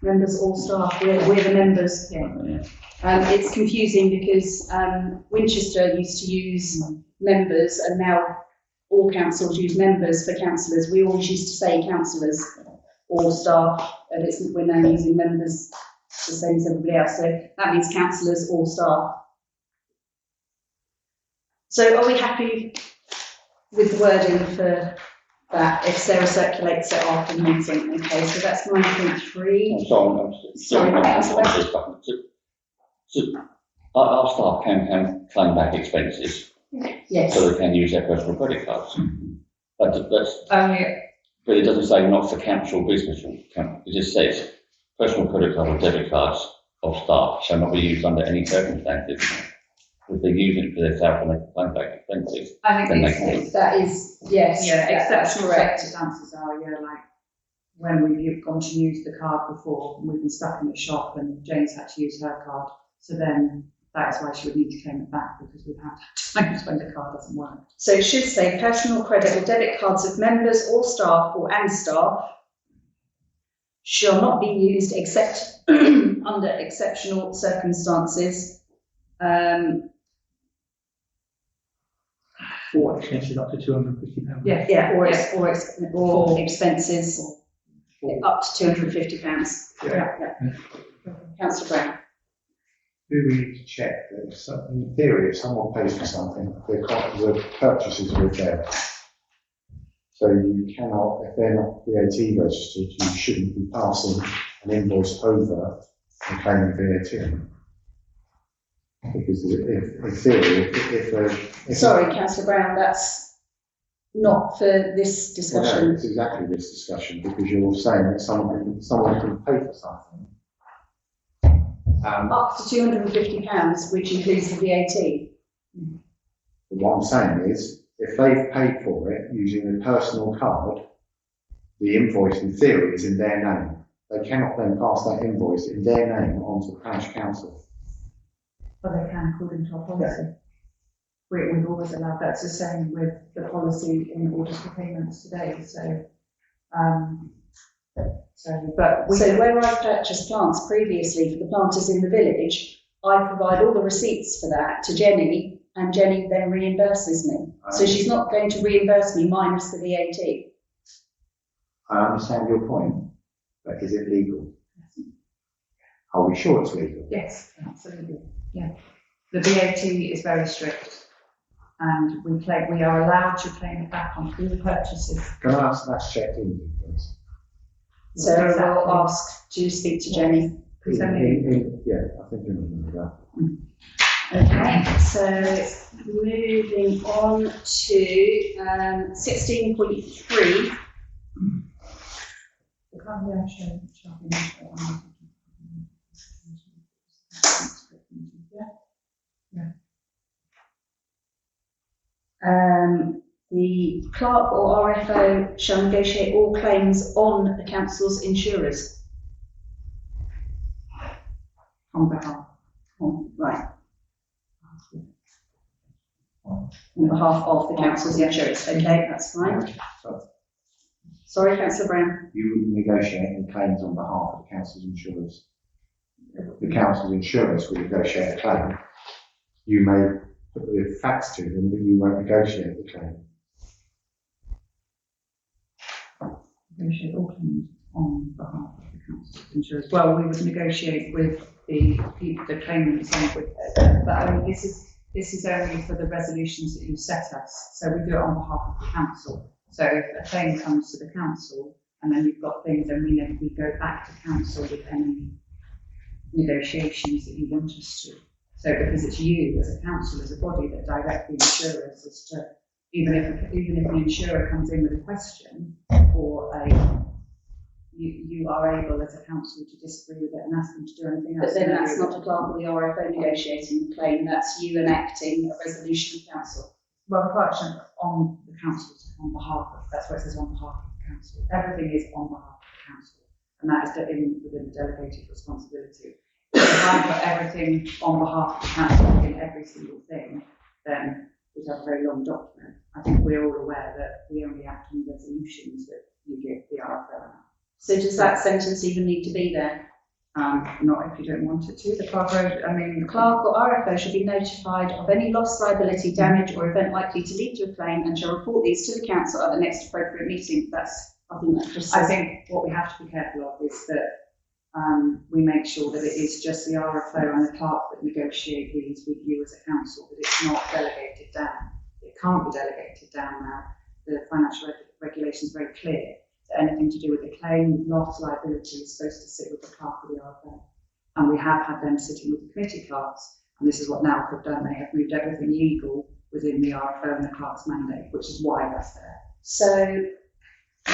Speaker 1: Members, all staff, we're the members.
Speaker 7: yeah.
Speaker 1: It's confusing because Winchester used to use members and now all councils use members for councillors. We always used to say councillors or staff, and we're now using members the same as everybody else. So that means councillors or staff. So are we happy with the wording for that if Sarah circulates it after the meeting? Okay, so that's 9.3. Sorry, Councillor West.
Speaker 7: So our staff can claim back expenses,
Speaker 1: Yes.
Speaker 7: so they can use their personal credit cards. But
Speaker 2: Only,
Speaker 7: but it doesn't say not for council business, it just says personal credit card or debit cards of staff shall not be used under any circumstances. If they use it for themselves and they can claim back expenses,
Speaker 2: I think
Speaker 7: then they
Speaker 2: it's,
Speaker 7: can.
Speaker 1: That is, yes.
Speaker 2: yeah,
Speaker 1: that's
Speaker 2: exceptional
Speaker 1: correct.
Speaker 2: circumstances are, like when we've gone to use the card before and we've been stuck in the shop and Jane's had to use her card. So then that's why she would need to claim it back because we've had times when the card doesn't work.
Speaker 1: So it should say personal credit or debit cards of members or staff and staff shall not be used except under exceptional circumstances.
Speaker 8: For expenses up to £250.
Speaker 2: Yeah.
Speaker 1: Or expenses up to £250.
Speaker 2: Yeah.
Speaker 1: Councillor Brown.
Speaker 5: Do we need to check that if in theory, if someone pays for something, the purchases are there. So you cannot, if they're not VAT registered, you shouldn't be passing an invoice over and claiming VAT. Because in theory, if
Speaker 1: Sorry, Councillor Brown, that's not for this
Speaker 5: well, no,
Speaker 1: discussion.
Speaker 5: it's exactly this discussion, because you're saying that someone can pay for something.
Speaker 1: Up to £250, which includes the VAT.
Speaker 5: What I'm saying is, if they've paid for it using a personal card, the invoice in theory is in their name. They cannot then pass that invoice in their name onto the parish council.
Speaker 2: But they can according to our policy. We've always allowed, that's the same with the policy in orders for payments today, so, but we.
Speaker 1: So where I've purchased plants previously for the planters in the village, I provide all the receipts for that to Jenny, and Jenny then reimburses me. So she's not going to reimburse me minus the VAT.
Speaker 5: I understand your point, but is it legal? Are we sure it's legal?
Speaker 2: Yes, absolutely, yeah. The VAT is very strict, and we are allowed to claim it back on through the purchases.
Speaker 5: Can I ask that's checked in, please?
Speaker 1: So I'll ask to speak to Jenny.
Speaker 2: Please send me.
Speaker 5: Yeah, I think you remember that.
Speaker 1: Okay, so moving on to 16.3. The clerk or RFO shall negotiate all claims on the council's insurers.
Speaker 2: On behalf.
Speaker 1: Right. On behalf of the council's insurers. Okay, that's fine. Sorry, Councillor Brown.
Speaker 5: You would negotiate any claims on behalf of the council's insurers. The council's insurers will negotiate a claim. You may put the facts to them, but you won't negotiate the claim.
Speaker 2: Negotiate all claims on behalf of the council insurers. Well, we would negotiate with the claimants and with, but this is only for the resolutions that you set us. So we do it on behalf of the council. So if a claim comes to the council and then you've got things, then we go back to council with any negotiations that you want us to. So because it's you as a council, as a body that directly insures as to, even if the insurer comes in with a question or you are able as a council to disagree with it and ask them to do anything else.
Speaker 1: But then that's not a clerk or the RFO negotiating the claim, that's you enacting a resolution of council.
Speaker 2: Well, the clerk should on the council, on behalf of, that's what it says, on behalf of the council. Everything is on behalf of the council, and that is within delegated responsibility. If I put everything on behalf of the council in every single thing, then we'd have a very long document. I think we're all aware that we only act on resolutions that you give the RFO.
Speaker 1: So does that sentence even need to be there?
Speaker 2: Not if you don't want it to. The clerk,
Speaker 1: The clerk or RFO shall be notified of any loss, liability, damage or event likely to lead to a claim and shall report these to the council at the next appropriate meeting. I think that just says.
Speaker 2: I think what we have to be careful of is that we make sure that it is just the RFO and the clerk that negotiate these with you as a council, that it's not delegated down. It can't be delegated down now. The financial regulation is very clear that anything to do with the claim, loss, liability is supposed to sit with the clerk of the RFO. And we have had them sitting with the committee clerks, and this is what NALC have done. They have moved everything legal within the RFO and the clerk's mandate, which is why that's there.
Speaker 1: So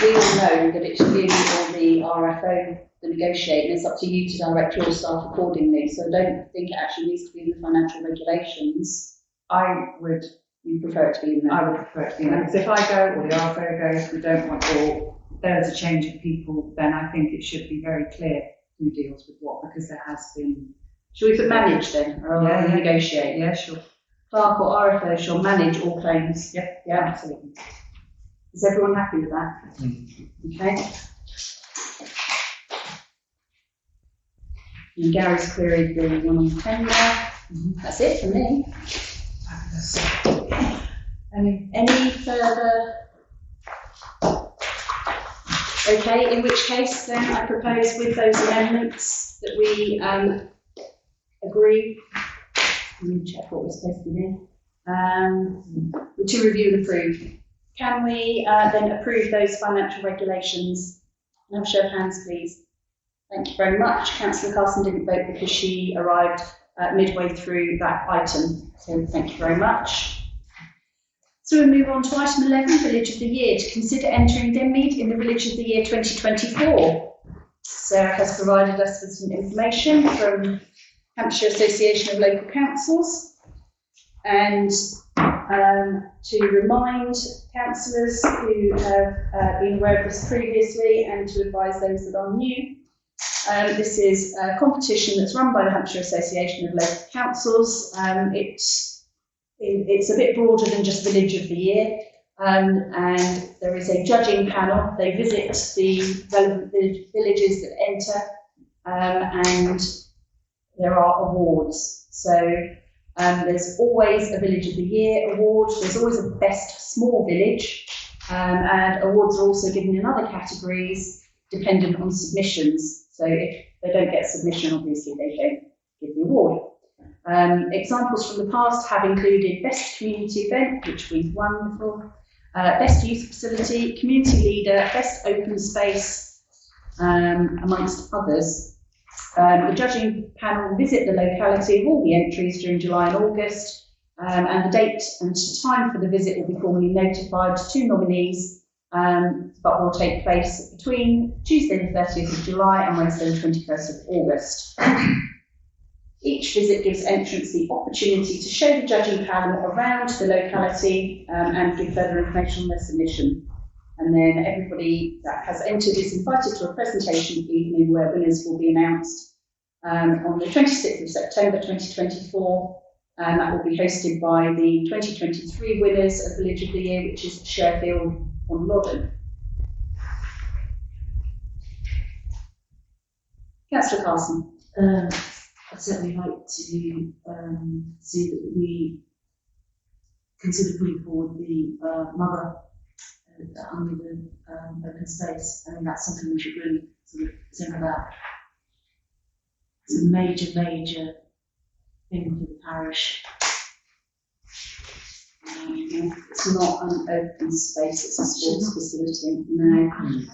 Speaker 1: we all know that it's really or the RFO the negotiate, and it's up to you to direct your staff accordingly. So I don't think it actually needs to be in the financial regulations. You prefer it to be in there?
Speaker 2: I would prefer it to be in there, because if I go or the RFO goes, we don't want, or there's a change of people, then I think it should be very clear who deals with what, because there has been.
Speaker 1: Should we put manage then, or negotiate?
Speaker 2: Yeah, sure.
Speaker 1: Clerk or RFO shall manage all claims.
Speaker 2: Yep,
Speaker 1: Yeah.
Speaker 2: absolutely.
Speaker 1: Is everyone happy with that? Okay. And Gary's queried the one on the tender. That's it for me.
Speaker 2: Any
Speaker 1: Any further Okay, in which case then I propose with those amendments that we agree. Let me check what we're supposed to be doing. To review and approve. Can we then approve those financial regulations? Can I have a show of hands, please? Thank you very much. Councillor Carson didn't vote because she arrived midway through that item. So thank you very much. So we move on to item 11, Village of the Year, to consider entering Denmead in the Village of the Year 2024. Sarah has provided us with some information from Hampshire Association of Local Councils, and to remind councillors who have been aware of this previously and to advise those that are new, this is a competition that's run by the Hampshire Association of Local Councils. It's a bit broader than just Village of the Year, and there is a judging panel. They visit the relevant villages that enter, and there are awards. So there's always a Village of the Year award. There's always a Best Small Village, and awards are also given in other categories dependent on submissions. So if they don't get submission, obviously they don't give the award. Examples from the past have included Best Community Event, which we've won before, Best Youth Facility, Community Leader, Best Open Space, amongst others. The judging panel will visit the locality of all the entries during July and August, and the date and time for the visit will be formally notified to nominees, but will take place between Tuesday the 30th of July and Wednesday the 21st of August. Each visit gives entrants the opportunity to show the judging panel around the locality and give further information on their submission. And then everybody that has entered is invited to a presentation evening where winners will be announced on the 26th of September 2024. And that will be hosted by the 2023 winners of Village of the Year, which is Sherfield on Loddon. Councillor Carson.
Speaker 9: I'd certainly like to see that we consider putting forward the mother under the open space. I mean, that's something we should really sort of think about. It's a major thing for the parish.
Speaker 1: It's not an open space, it's a sports facility. No.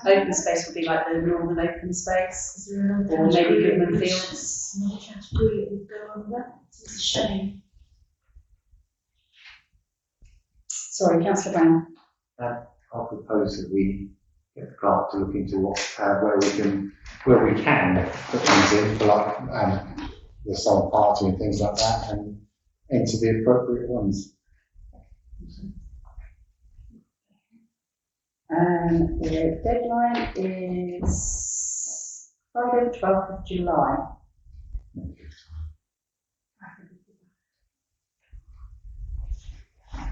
Speaker 1: Open space would be like the northern open space, or maybe Goodman Fields.
Speaker 9: Another category that would go under. It's a shame.
Speaker 1: Sorry, Councillor Brown.
Speaker 5: I'll propose that we get the clerk to look into what, where we can put things in for like the summer party and things like that, and enter the appropriate ones.
Speaker 1: The deadline is Friday the 12th of July.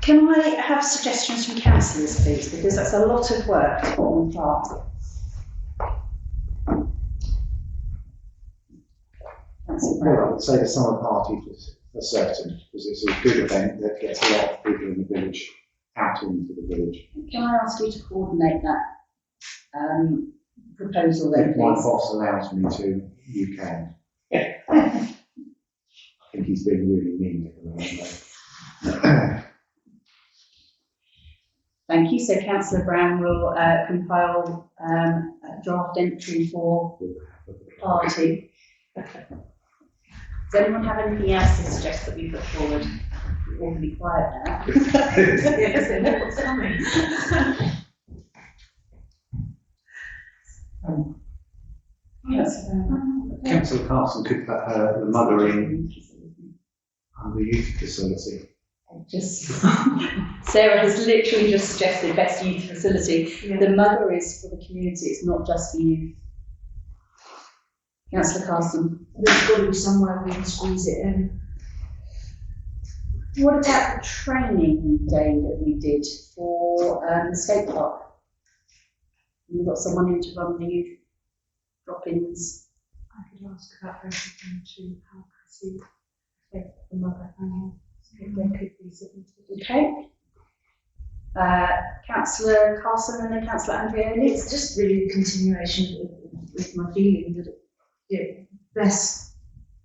Speaker 1: Can I have suggestions from councillors, please? Because that's a lot of work on part.
Speaker 5: Well, I would say the summer party for certain, because it's a good event that gets a lot of people in the village out into the village.
Speaker 1: Can I ask you to coordinate that proposal then,
Speaker 5: If my
Speaker 1: please?
Speaker 5: boss allows me to, you can. I think he's being really mean at the moment.
Speaker 1: Thank you. So Councillor Brown will compile a draft entry for party. Does anyone have anything else to suggest that we put forward? We're all going to be quiet now.
Speaker 9: Yes, they know what's coming.
Speaker 5: Councillor Carson could put the mother in under youth facility.
Speaker 1: Just Sarah has literally just suggested best youth facility.
Speaker 9: Yeah.
Speaker 1: The mother is for the community, it's not just for youth. Councillor Carson.
Speaker 9: There's got to be somewhere we can squeeze it in.
Speaker 1: What about the training day that we did for the skate park? We've got someone in to run the youth drop-ins.
Speaker 9: I could ask about everything to how I see the mother hanging. If there could be something to do.
Speaker 1: Okay. Councillor Carson and then Councillor Andreoli.
Speaker 9: It's just really a continuation with my feeling that best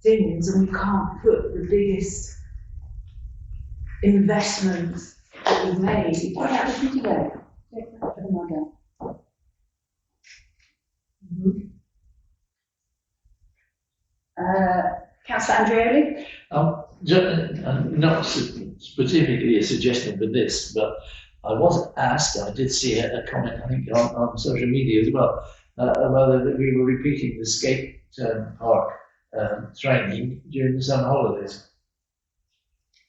Speaker 9: things, and we can't put the biggest investment that we've made.
Speaker 1: Oh, yeah, did you go? For the mugger. Councillor Andreoli.
Speaker 6: Not specifically a suggestion for this, but I was asked, I did see a comment, I think, on social media as well, whether that we were repeating the skate park training during the summer holidays.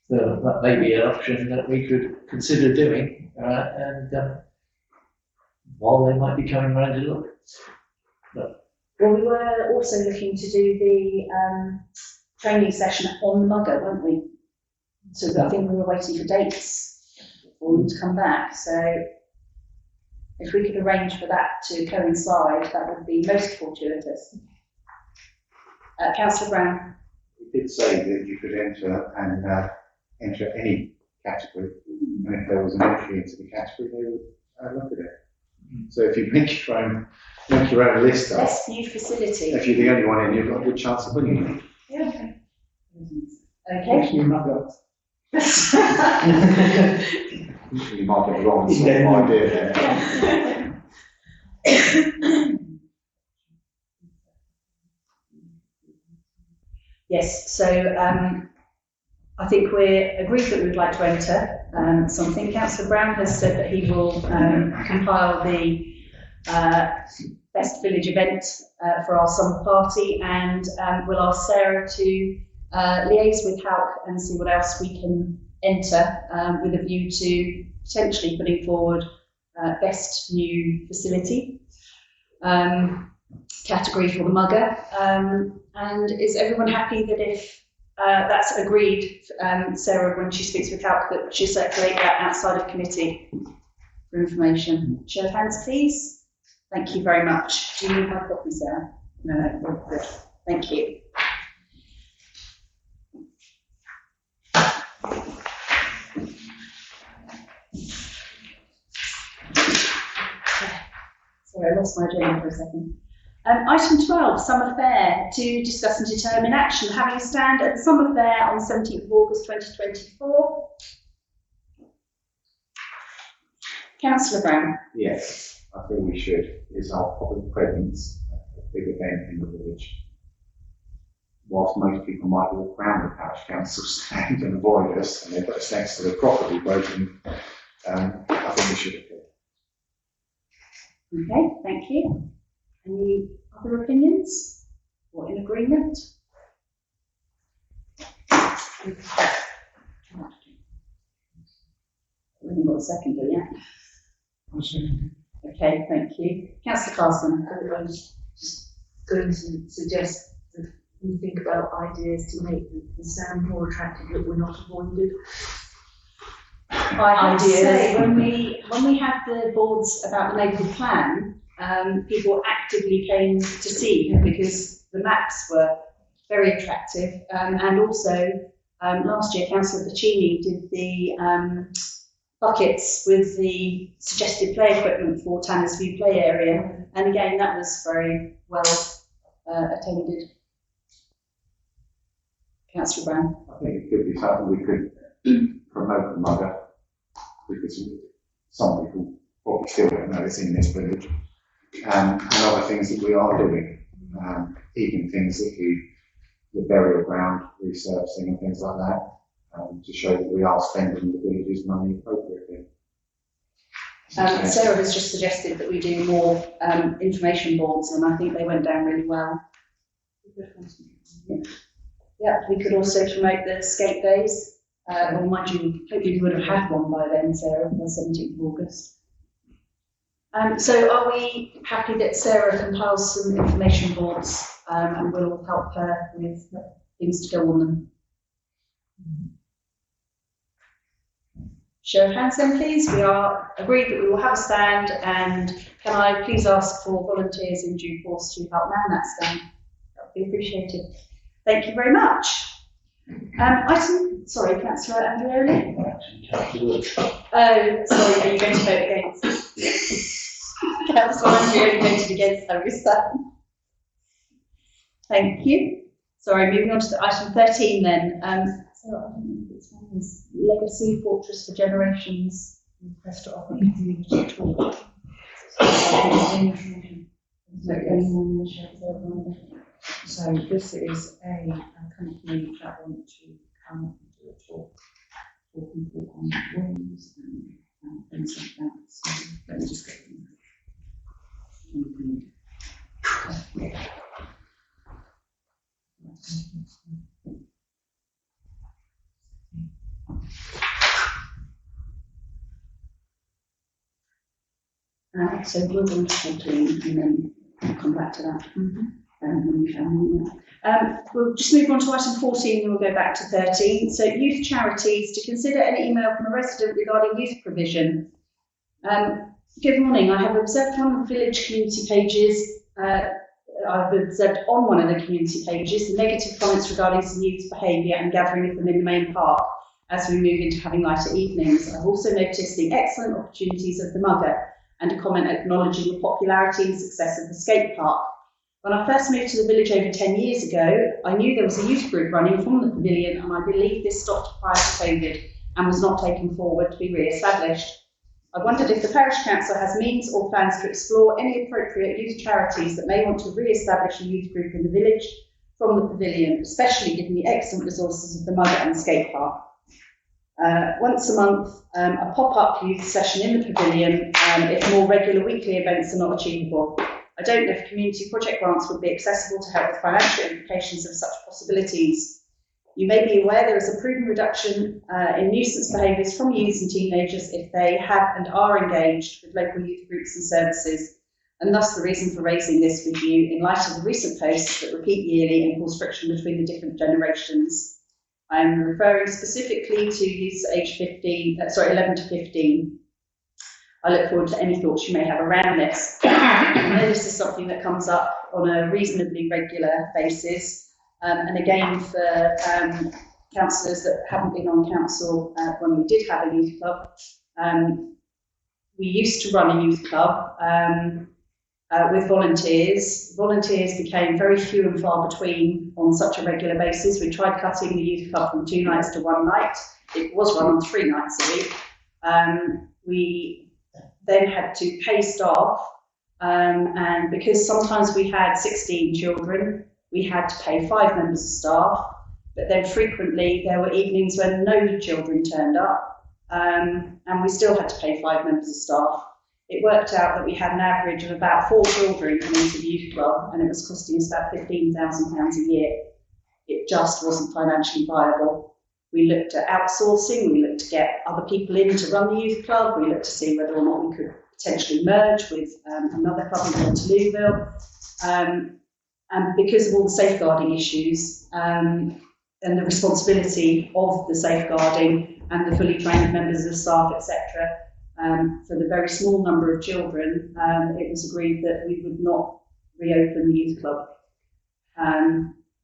Speaker 6: So that may be an option that we could consider doing, and while they might be coming around to look.
Speaker 1: Well, we were also looking to do the training session on the mugger, weren't we? So I think we were waiting for dates for them to come back. So if we could arrange for that to coincide, that would be most fortuitous. Councillor Brown.
Speaker 5: You did say that you could enter any category, and if there was an entry into the category, they would look at it. So if you make your own list up,
Speaker 1: Best new facility.
Speaker 5: if you're the only one in, you've got a good chance of winning it.
Speaker 1: Yeah, okay. Okay.
Speaker 8: You might go.
Speaker 5: You might get the wrong sort of idea there.
Speaker 1: Yes, so I think we're agreed that we would like to enter something. Councillor Brown has said that he will compile the best village event for our summer party, and we'll ask Sarah to liaise with HALC and see what else we can enter with a view to potentially putting forward best new facility category for the mugger. And is everyone happy that if that's agreed, Sarah, when she speaks with HALC, that she'll circulate that outside of committee for information? Show of hands, please. Thank you very much. Do you need my copy, Sarah? No, we're good. Thank you. Sorry, I lost my agenda for a second. Item 12, Summer Fair, to discuss and determine action. Having a stand at the Summer Fair on 17th of August 2024. Councillor Brown.
Speaker 5: Yes, I think we should. It's our public presence at a big event in the village. Whilst most people might walk around the parish council stand and avoid us, and they've got us next to the property broken, I think we should appeal.
Speaker 1: Okay, thank you. Any other opinions or in agreement? We haven't got a second yet. Okay, thank you. Councillor Carson.
Speaker 9: I was just going to suggest that we think about ideas to make the stand more attractive, that we're not avoided.
Speaker 1: I have to say, when we had the boards about the neighbourhood plan, people actively came to see because the maps were very attractive, and also last year Councillor Bacini did the buckets with the suggested play equipment for Tanner's View play area, and again that was very well attended. Councillor Brown.
Speaker 5: I think it could be something we could promote the mugger, because some people probably still don't know it's in this village, and other things that we are doing, even things that the burial ground resurfacing and things like that, to show that we are spending the village's money appropriately.
Speaker 1: Sarah has just suggested that we do more information boards, and I think they went down really well. Yeah, we could also promote the skate days. Well, mind you, hopefully we would have had one by then, Sarah, on the 17th of August. So are we happy that Sarah compiles some information boards and we'll help her with things to go on them? Show of hands then, please. We are agreed that we will have a stand, and can I please ask for volunteers in due course to help man that stand? That would be appreciated. Thank you very much. Sorry, Councillor Andreoli.
Speaker 6: Councillor Wood.
Speaker 1: Oh, sorry, are you going to vote against? Councillor Andreoli voted against, I missed that. Thank you. Sorry, moving on to item 13 then. So I don't know if this one is Legacy Fortress for Generations. Request to offer community talk.
Speaker 2: So this is a company that want to come and do a talk for people on rooms and things like that. So let me just get them.
Speaker 1: So we'll go on to 14 and then we'll come back to that. When we found that. We'll just move on to item 14 and we'll go back to 13. So youth charities, to consider an email from a resident regarding youth provision. Good morning, I have observed one of the village community pages, I've observed on one of the community pages the negative comments regarding some youth behaviour and gathering of them in the main park as we move into having lighter evenings. I've also noticed the excellent opportunities of the Mugger and a comment acknowledging the popularity and success of the skate park. When I first moved to the village over 10 years ago, I knew there was a youth group running from the pavilion, and I believe this stopped prior to COVID and was not taken forward to be re-established. I wondered if the parish council has means or plans to explore any appropriate youth charities that may want to re-establish a youth group in the village from the pavilion, especially given the excellent resources of the Mugger and the skate park. Once a month, a pop-up youth session in the pavilion, if more regular weekly events are not achievable. I don't know if community project grants would be accessible to help with financial implications of such possibilities. You may be aware there is a proven reduction in nuisance behaviours from youths and teenagers if they have and are engaged with local youth groups and services, and thus the reason for raising this with you in light of the recent posts that repeat yearly and cause friction between the different generations. I'm referring specifically to youths aged 11 to 15. I look forward to any thoughts you may have around this. I know this is something that comes up on a reasonably regular basis, and again for councillors that haven't been on council when we did have a youth club. We used to run a youth club with volunteers. Volunteers became very few and far between on such a regular basis. We tried cutting the youth club from 2 nights to 1 night. It was run on 3 nights a week. We then had to pay staff, and because sometimes we had 16 children, we had to pay 5 members of staff, but then frequently there were evenings when no children turned up, and we still had to pay 5 members of staff. It worked out that we had an average of about 4 children coming to the youth club, and it was costing us about £15,000 a year. It just wasn't financially viable. We looked at outsourcing, we looked to get other people in to run the youth club, we looked to see whether or not we could potentially merge with another club in Waterlooville. And because of all the safeguarding issues and the responsibility of the safeguarding and the fully trained members of staff, etc., for the very small number of children, it was agreed that we would not reopen the youth club.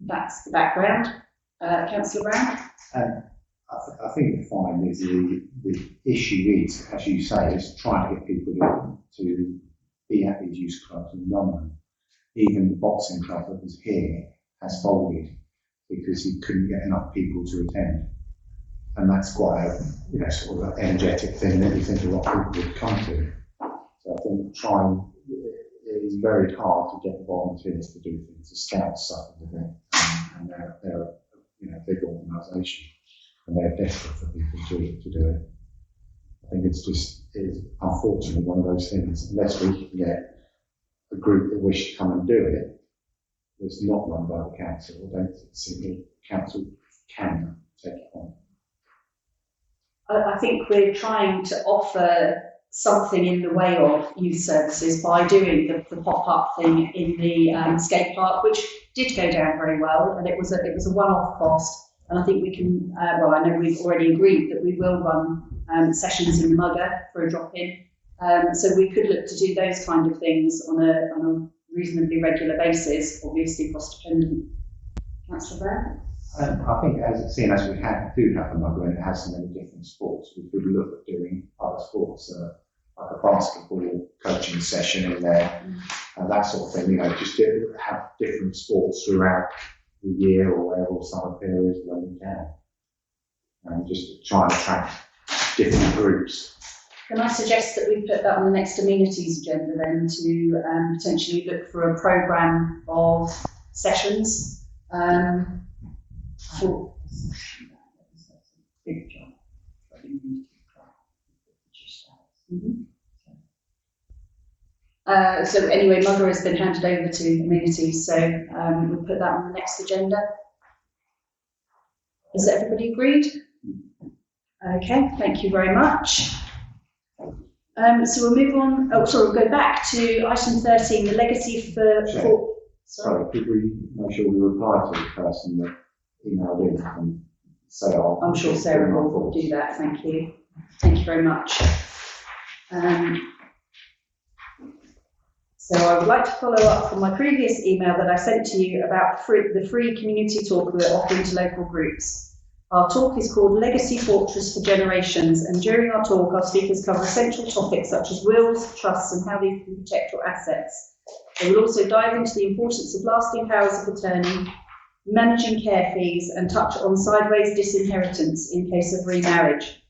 Speaker 1: That's the background. Councillor Brown?
Speaker 5: I think the fine is the issue is, as you say, is trying to get people to be at these youth clubs and run them. Even the boxing club that was here has folded because he couldn't get enough people to attend. And that's quite a sort of an energetic thing that you think a lot of people would come to. So I think it is very hard to get volunteers to do things. The Scouts suffer with it, and they're a big organisation, and they're desperate for people to do it. I think it's unfortunately one of those things, unless we can get a group that wish to come and do it, that's not run by the council, I don't think the council can take it on.
Speaker 1: I think we're trying to offer something in the way of youth services by doing the pop-up thing in the skate park, which did go down very well, and it was a one-off cost. And I think we can. I know we've already agreed that we will run sessions in the Mugger for a drop-in. So we could look to do those kind of things on a reasonably regular basis, obviously cost dependent. Councillor Brown?
Speaker 5: I think seeing as we do have a mugger and it has so many different sports, we could look at doing other sports, like a basketball coaching session in there, and that sort of thing, just to have different sports throughout the year or whatever, summer periods when we can. And just try and attract different groups.
Speaker 1: Can I suggest that we put that on the next amenities agenda then to potentially look for a programme of sessions for
Speaker 8: Big job.
Speaker 1: so anyway, Mugger has been handed over to amenities, so we'll put that on the next agenda. Is everybody agreed? Okay, thank you very much. So we'll move on, we'll go back to item 13, the legacy for
Speaker 5: Sorry, could we make sure we reply to the person that emailed in and say,
Speaker 1: I'm sure Sarah will do that, thank you. Thank you very much. So I would like to follow up from my previous email that I sent to you about the free community talk we're offering to local groups. Our talk is called Legacy Fortress for Generations, and during our talk, our speakers cover essential topics such as wills, trusts, and how these can protect your assets. They will also dive into the importance of lasting powers of attorney, managing care fees, and touch on sideways disinheritance in case of remarriage.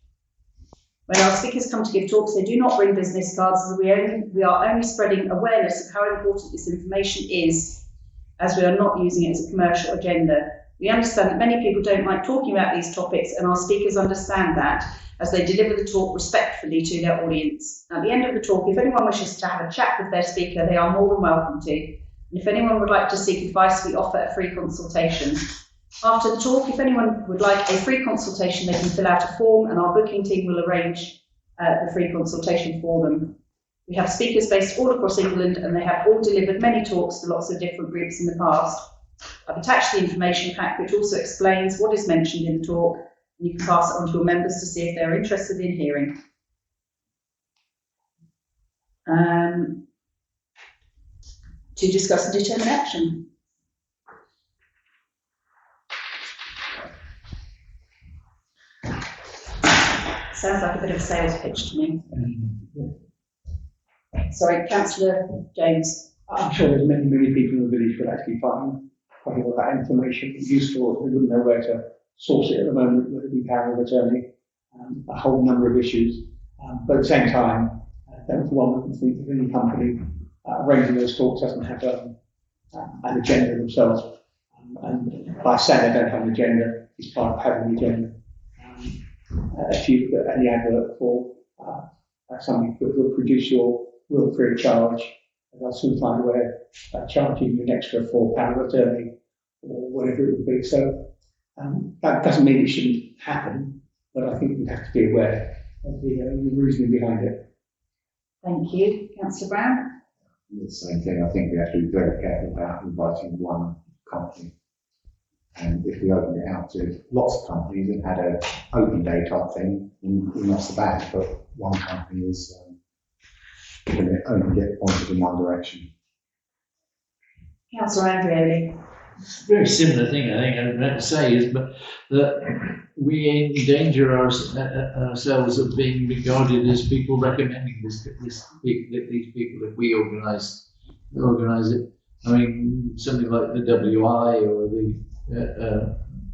Speaker 1: When our speakers come to give talks, they do not bring business cards, as we are only spreading awareness of how important this information is, as we are not using it as a commercial agenda. We understand that many people don't like talking about these topics, and our speakers understand that as they deliver the talk respectfully to their audience. At the end of the talk, if anyone wishes to have a chat with their speaker, they are more than welcome to. And if anyone would like to seek advice, we offer a free consultation. After the talk, if anyone would like a free consultation, they can fill out a form and our booking team will arrange the free consultation for them. We have speakers based all across England and they have all delivered many talks to lots of different groups in the past. I've attached the information pack which also explains what is mentioned in the talk, and you can pass it on to your members to see if they're interested in hearing. To discuss and determine action. Sounds like a bit of a sales pitch to me. Sorry, Councillor James.
Speaker 8: I'm sure there's many people in the village would actually find all that information useful. We wouldn't know where to source it at the moment, whether it be power of attorney, a whole number of issues. But at the same time, don't for one wouldn't think that any company arranging those talks doesn't have an agenda themselves. And by saying they don't have an agenda, it's part of having an agenda. If you've got any advert for somebody who will produce your will free of charge, they'll soon find a way of charging you an extra for power of attorney or whatever it would be. So that doesn't mean it shouldn't happen, but I think we have to be aware of the reasoning behind it.
Speaker 1: Thank you. Councillor Brown?
Speaker 5: The same thing. I think we have to be very careful about inviting one company. And if we opened it out to lots of companies and had an open day type thing, we're not so bad, but one company is going to only get pointed in one direction.
Speaker 1: Councillor Andreoli.
Speaker 6: Very similar thing, I think I meant to say is that we endanger ourselves of being regarded as people recommending these people if we organise it. I mean, something like the WI or the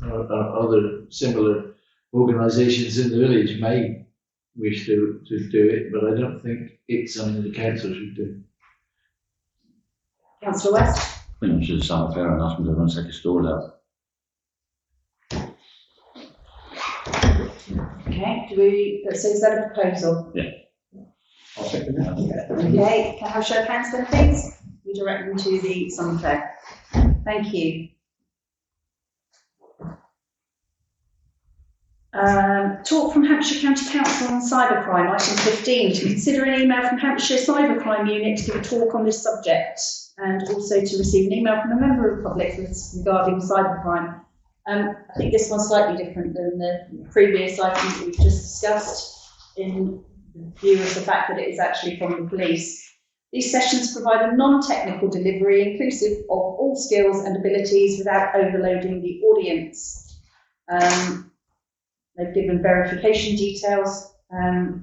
Speaker 6: other similar organisations in the village may wish to do it, but I don't think it's something the council should do.
Speaker 1: Councillor West?
Speaker 7: I think we should start fair and ask them to run take a stall out.
Speaker 1: Okay, so is that a proposal?
Speaker 7: Yeah.
Speaker 5: I'll second that.
Speaker 1: Okay, can I have a show of hands then, please? We direct them to the Sun Fair. Thank you. Talk from Hampshire County Council on cybercrime, item 15. To consider an email from Hampshire Cybercrime Unit to give a talk on this subject, and also to receive an email from a member of the public regarding cybercrime. I think this one's slightly different than the previous items that we've just discussed, in view of the fact that it is actually from the police. These sessions provide a non-technical delivery inclusive of all skills and abilities without overloading the audience. They've given verification details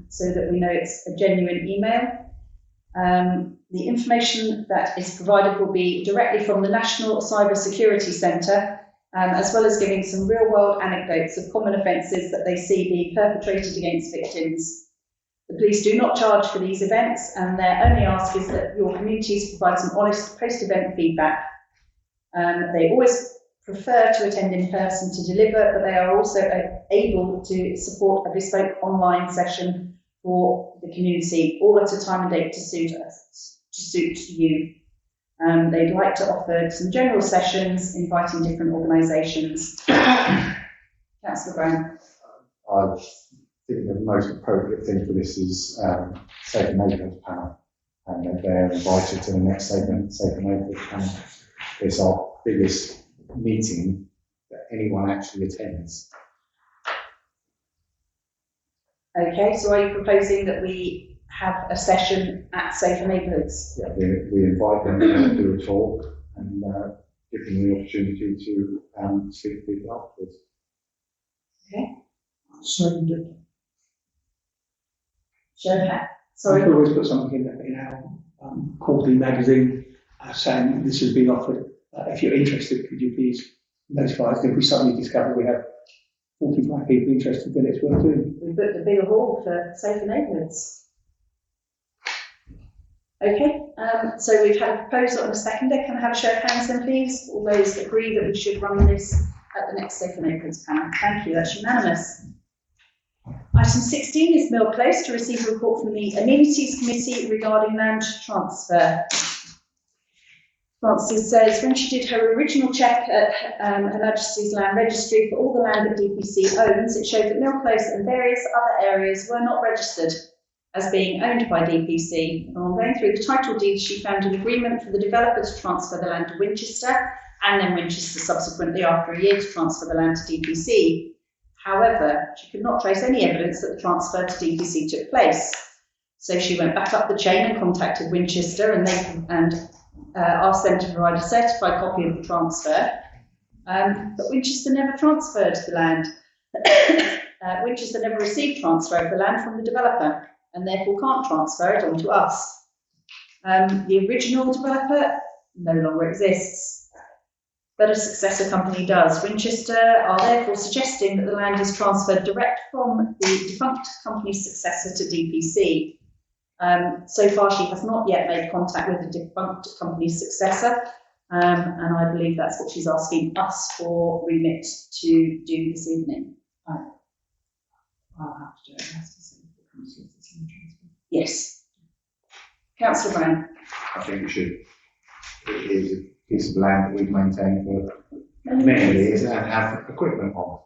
Speaker 1: so that we know it's a genuine email. The information that is provided will be directly from the National Cyber Security Centre, as well as giving some real-world anecdotes of common offences that they see being perpetrated against victims. The police do not charge for these events, and their only ask is that your communities provide some honest post-event feedback. They always prefer to attend in person to deliver, but they are also able to support a bespoke online session for the community, all at a time and date to suit you. They'd like to offer some general sessions inviting different organisations. Councillor Brown.
Speaker 5: I think the most appropriate thing for this is Safer Neighbourhoods panel, and that they're invited to the next Safer Neighbourhoods panel. It's our biggest meeting that anyone actually attends.
Speaker 1: Okay, so are you proposing that we have a session at Safer Neighbourhoods?
Speaker 5: Yeah, we invite them to do a talk and give them the opportunity to speak to people afterwards.
Speaker 1: Okay.
Speaker 8: So,
Speaker 1: Show of hands.
Speaker 8: sorry, we always put something in our quarterly magazine saying this has been offered. If you're interested, could you please notify us? If we suddenly discover we have 45 people interested, then it's worth doing.
Speaker 1: We booked a bigger hall for Safer Neighbourhoods. Okay, so we've had a proposal and a seconder. Can I have a show of hands then, please? All those that agree that we should run this at the next Safer Neighbourhoods panel. Thank you, that's unanimous. Item 16 is Mill Close to receive a report from the Amenities Committee regarding land transfer. Frances says when she did her original check at Her Majesty's Land Registry for all the land that DPC owns, it showed that Mill Close and various other areas were not registered as being owned by DPC. And on going through the title deed, she found an agreement for the developer to transfer the land to Winchester, and then Winchester subsequently, after a year, to transfer the land to DPC. However, she could not trace any evidence that the transfer to DPC took place. So she went back up the chain and contacted Winchester and asked them to provide a certified copy of the transfer. But Winchester never transferred the land. Winchester never received transfer of the land from the developer, and therefore can't transfer it onto us. The original developer no longer exists, but a successor company does. Winchester are therefore suggesting that the land is transferred direct from the defunct company's successor to DPC. So far, she has not yet made contact with the defunct company's successor, and I believe that's what she's asking us for remit to do this evening.
Speaker 2: I'll have to do it. It has to say the council is the same transfer.
Speaker 1: Yes. Councillor Brown.
Speaker 5: I think we should. It is a piece of land that we've maintained for many years and have equipment on.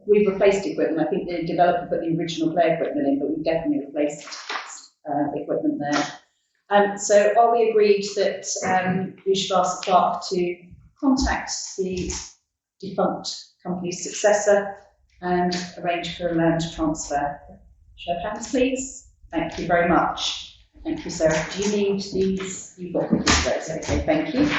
Speaker 1: We've replaced equipment. I think the developer put the original play equipment in, but we've definitely replaced equipment there. So are we agreed that we should ask the clerk to contact the defunct company's successor and arrange for a land transfer? Show of hands, please. Thank you very much. Thank you, Sarah. Do you need these? You've got copies of those. Okay, thank you.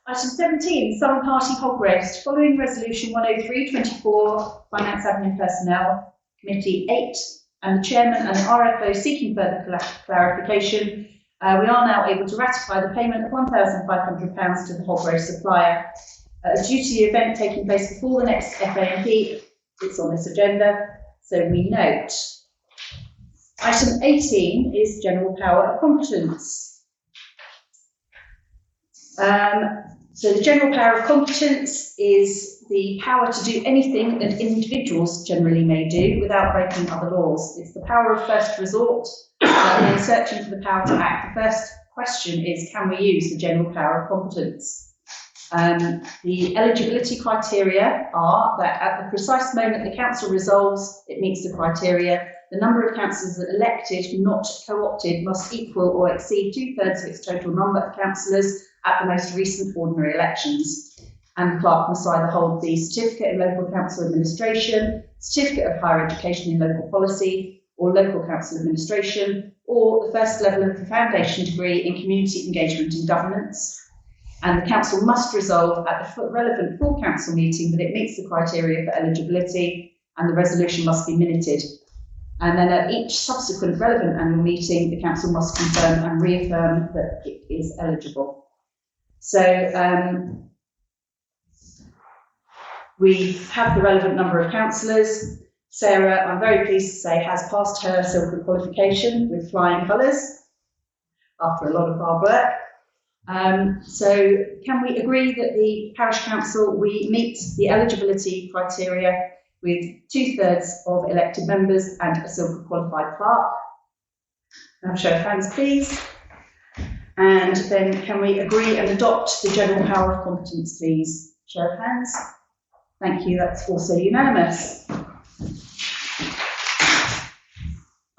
Speaker 1: Item 17, Southern Party Hog Roast. Following Resolution 103/24, Finance Admin Personnel Committee 8, and the Chairman and the RFO seeking further clarification, we are now able to ratify the payment of £1,500 to the hog roast supplier. Due to the event taking place before the next FAMP, it's on this agenda, so we note. Item 18 is General Power of Competence. So the general power of competence is the power to do anything that individuals generally may do without breaking other laws. It's the power of first resort. In searching for the power to act, the first question is, can we use the general power of competence? The eligibility criteria are that at the precise moment the council resolves it meets the criteria, the number of councillors elected, not co-opted, must equal or exceed 2/3 of its total number of councillors at the most recent ordinary elections. And the clerk must either hold the Certificate in Local Council Administration, Certificate of Higher Education in Local Policy, or Local Council Administration, or the first level of the Foundation degree in Community Engagement and Governance. and the council must resolve at the relevant full council meeting that it meets the criteria for eligibility, and the resolution must be minuted. And then at each subsequent relevant annual meeting, the council must confirm and reaffirm that it is eligible. So we have the relevant number of councillors. Sarah, I'm very pleased to say, has passed her silver qualification with flying colours after a lot of hard work. So can we agree that the parish council, we meet the eligibility criteria with 2/3 of elected members and a silver qualified clerk? Now show of hands, please. And then can we agree and adopt the general power of competence, please? Show of hands. Thank you, that's also unanimous.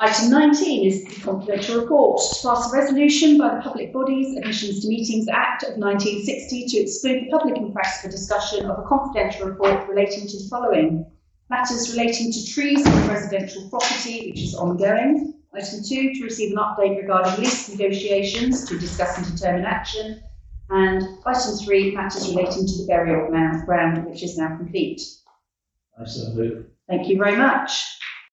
Speaker 1: Item 19 is the confidential report. To pass a resolution by the Public Bodies Admissions to Meetings Act of 1960 to exclude the public and press for discussion of a confidential report relating to the following: matters relating to trees on residential property, which is ongoing. Item 2, to receive an update regarding lease negotiations to discuss and determine action. And item 3, matters relating to the burial ground, which is now complete.
Speaker 6: I so move.
Speaker 1: Thank you very much.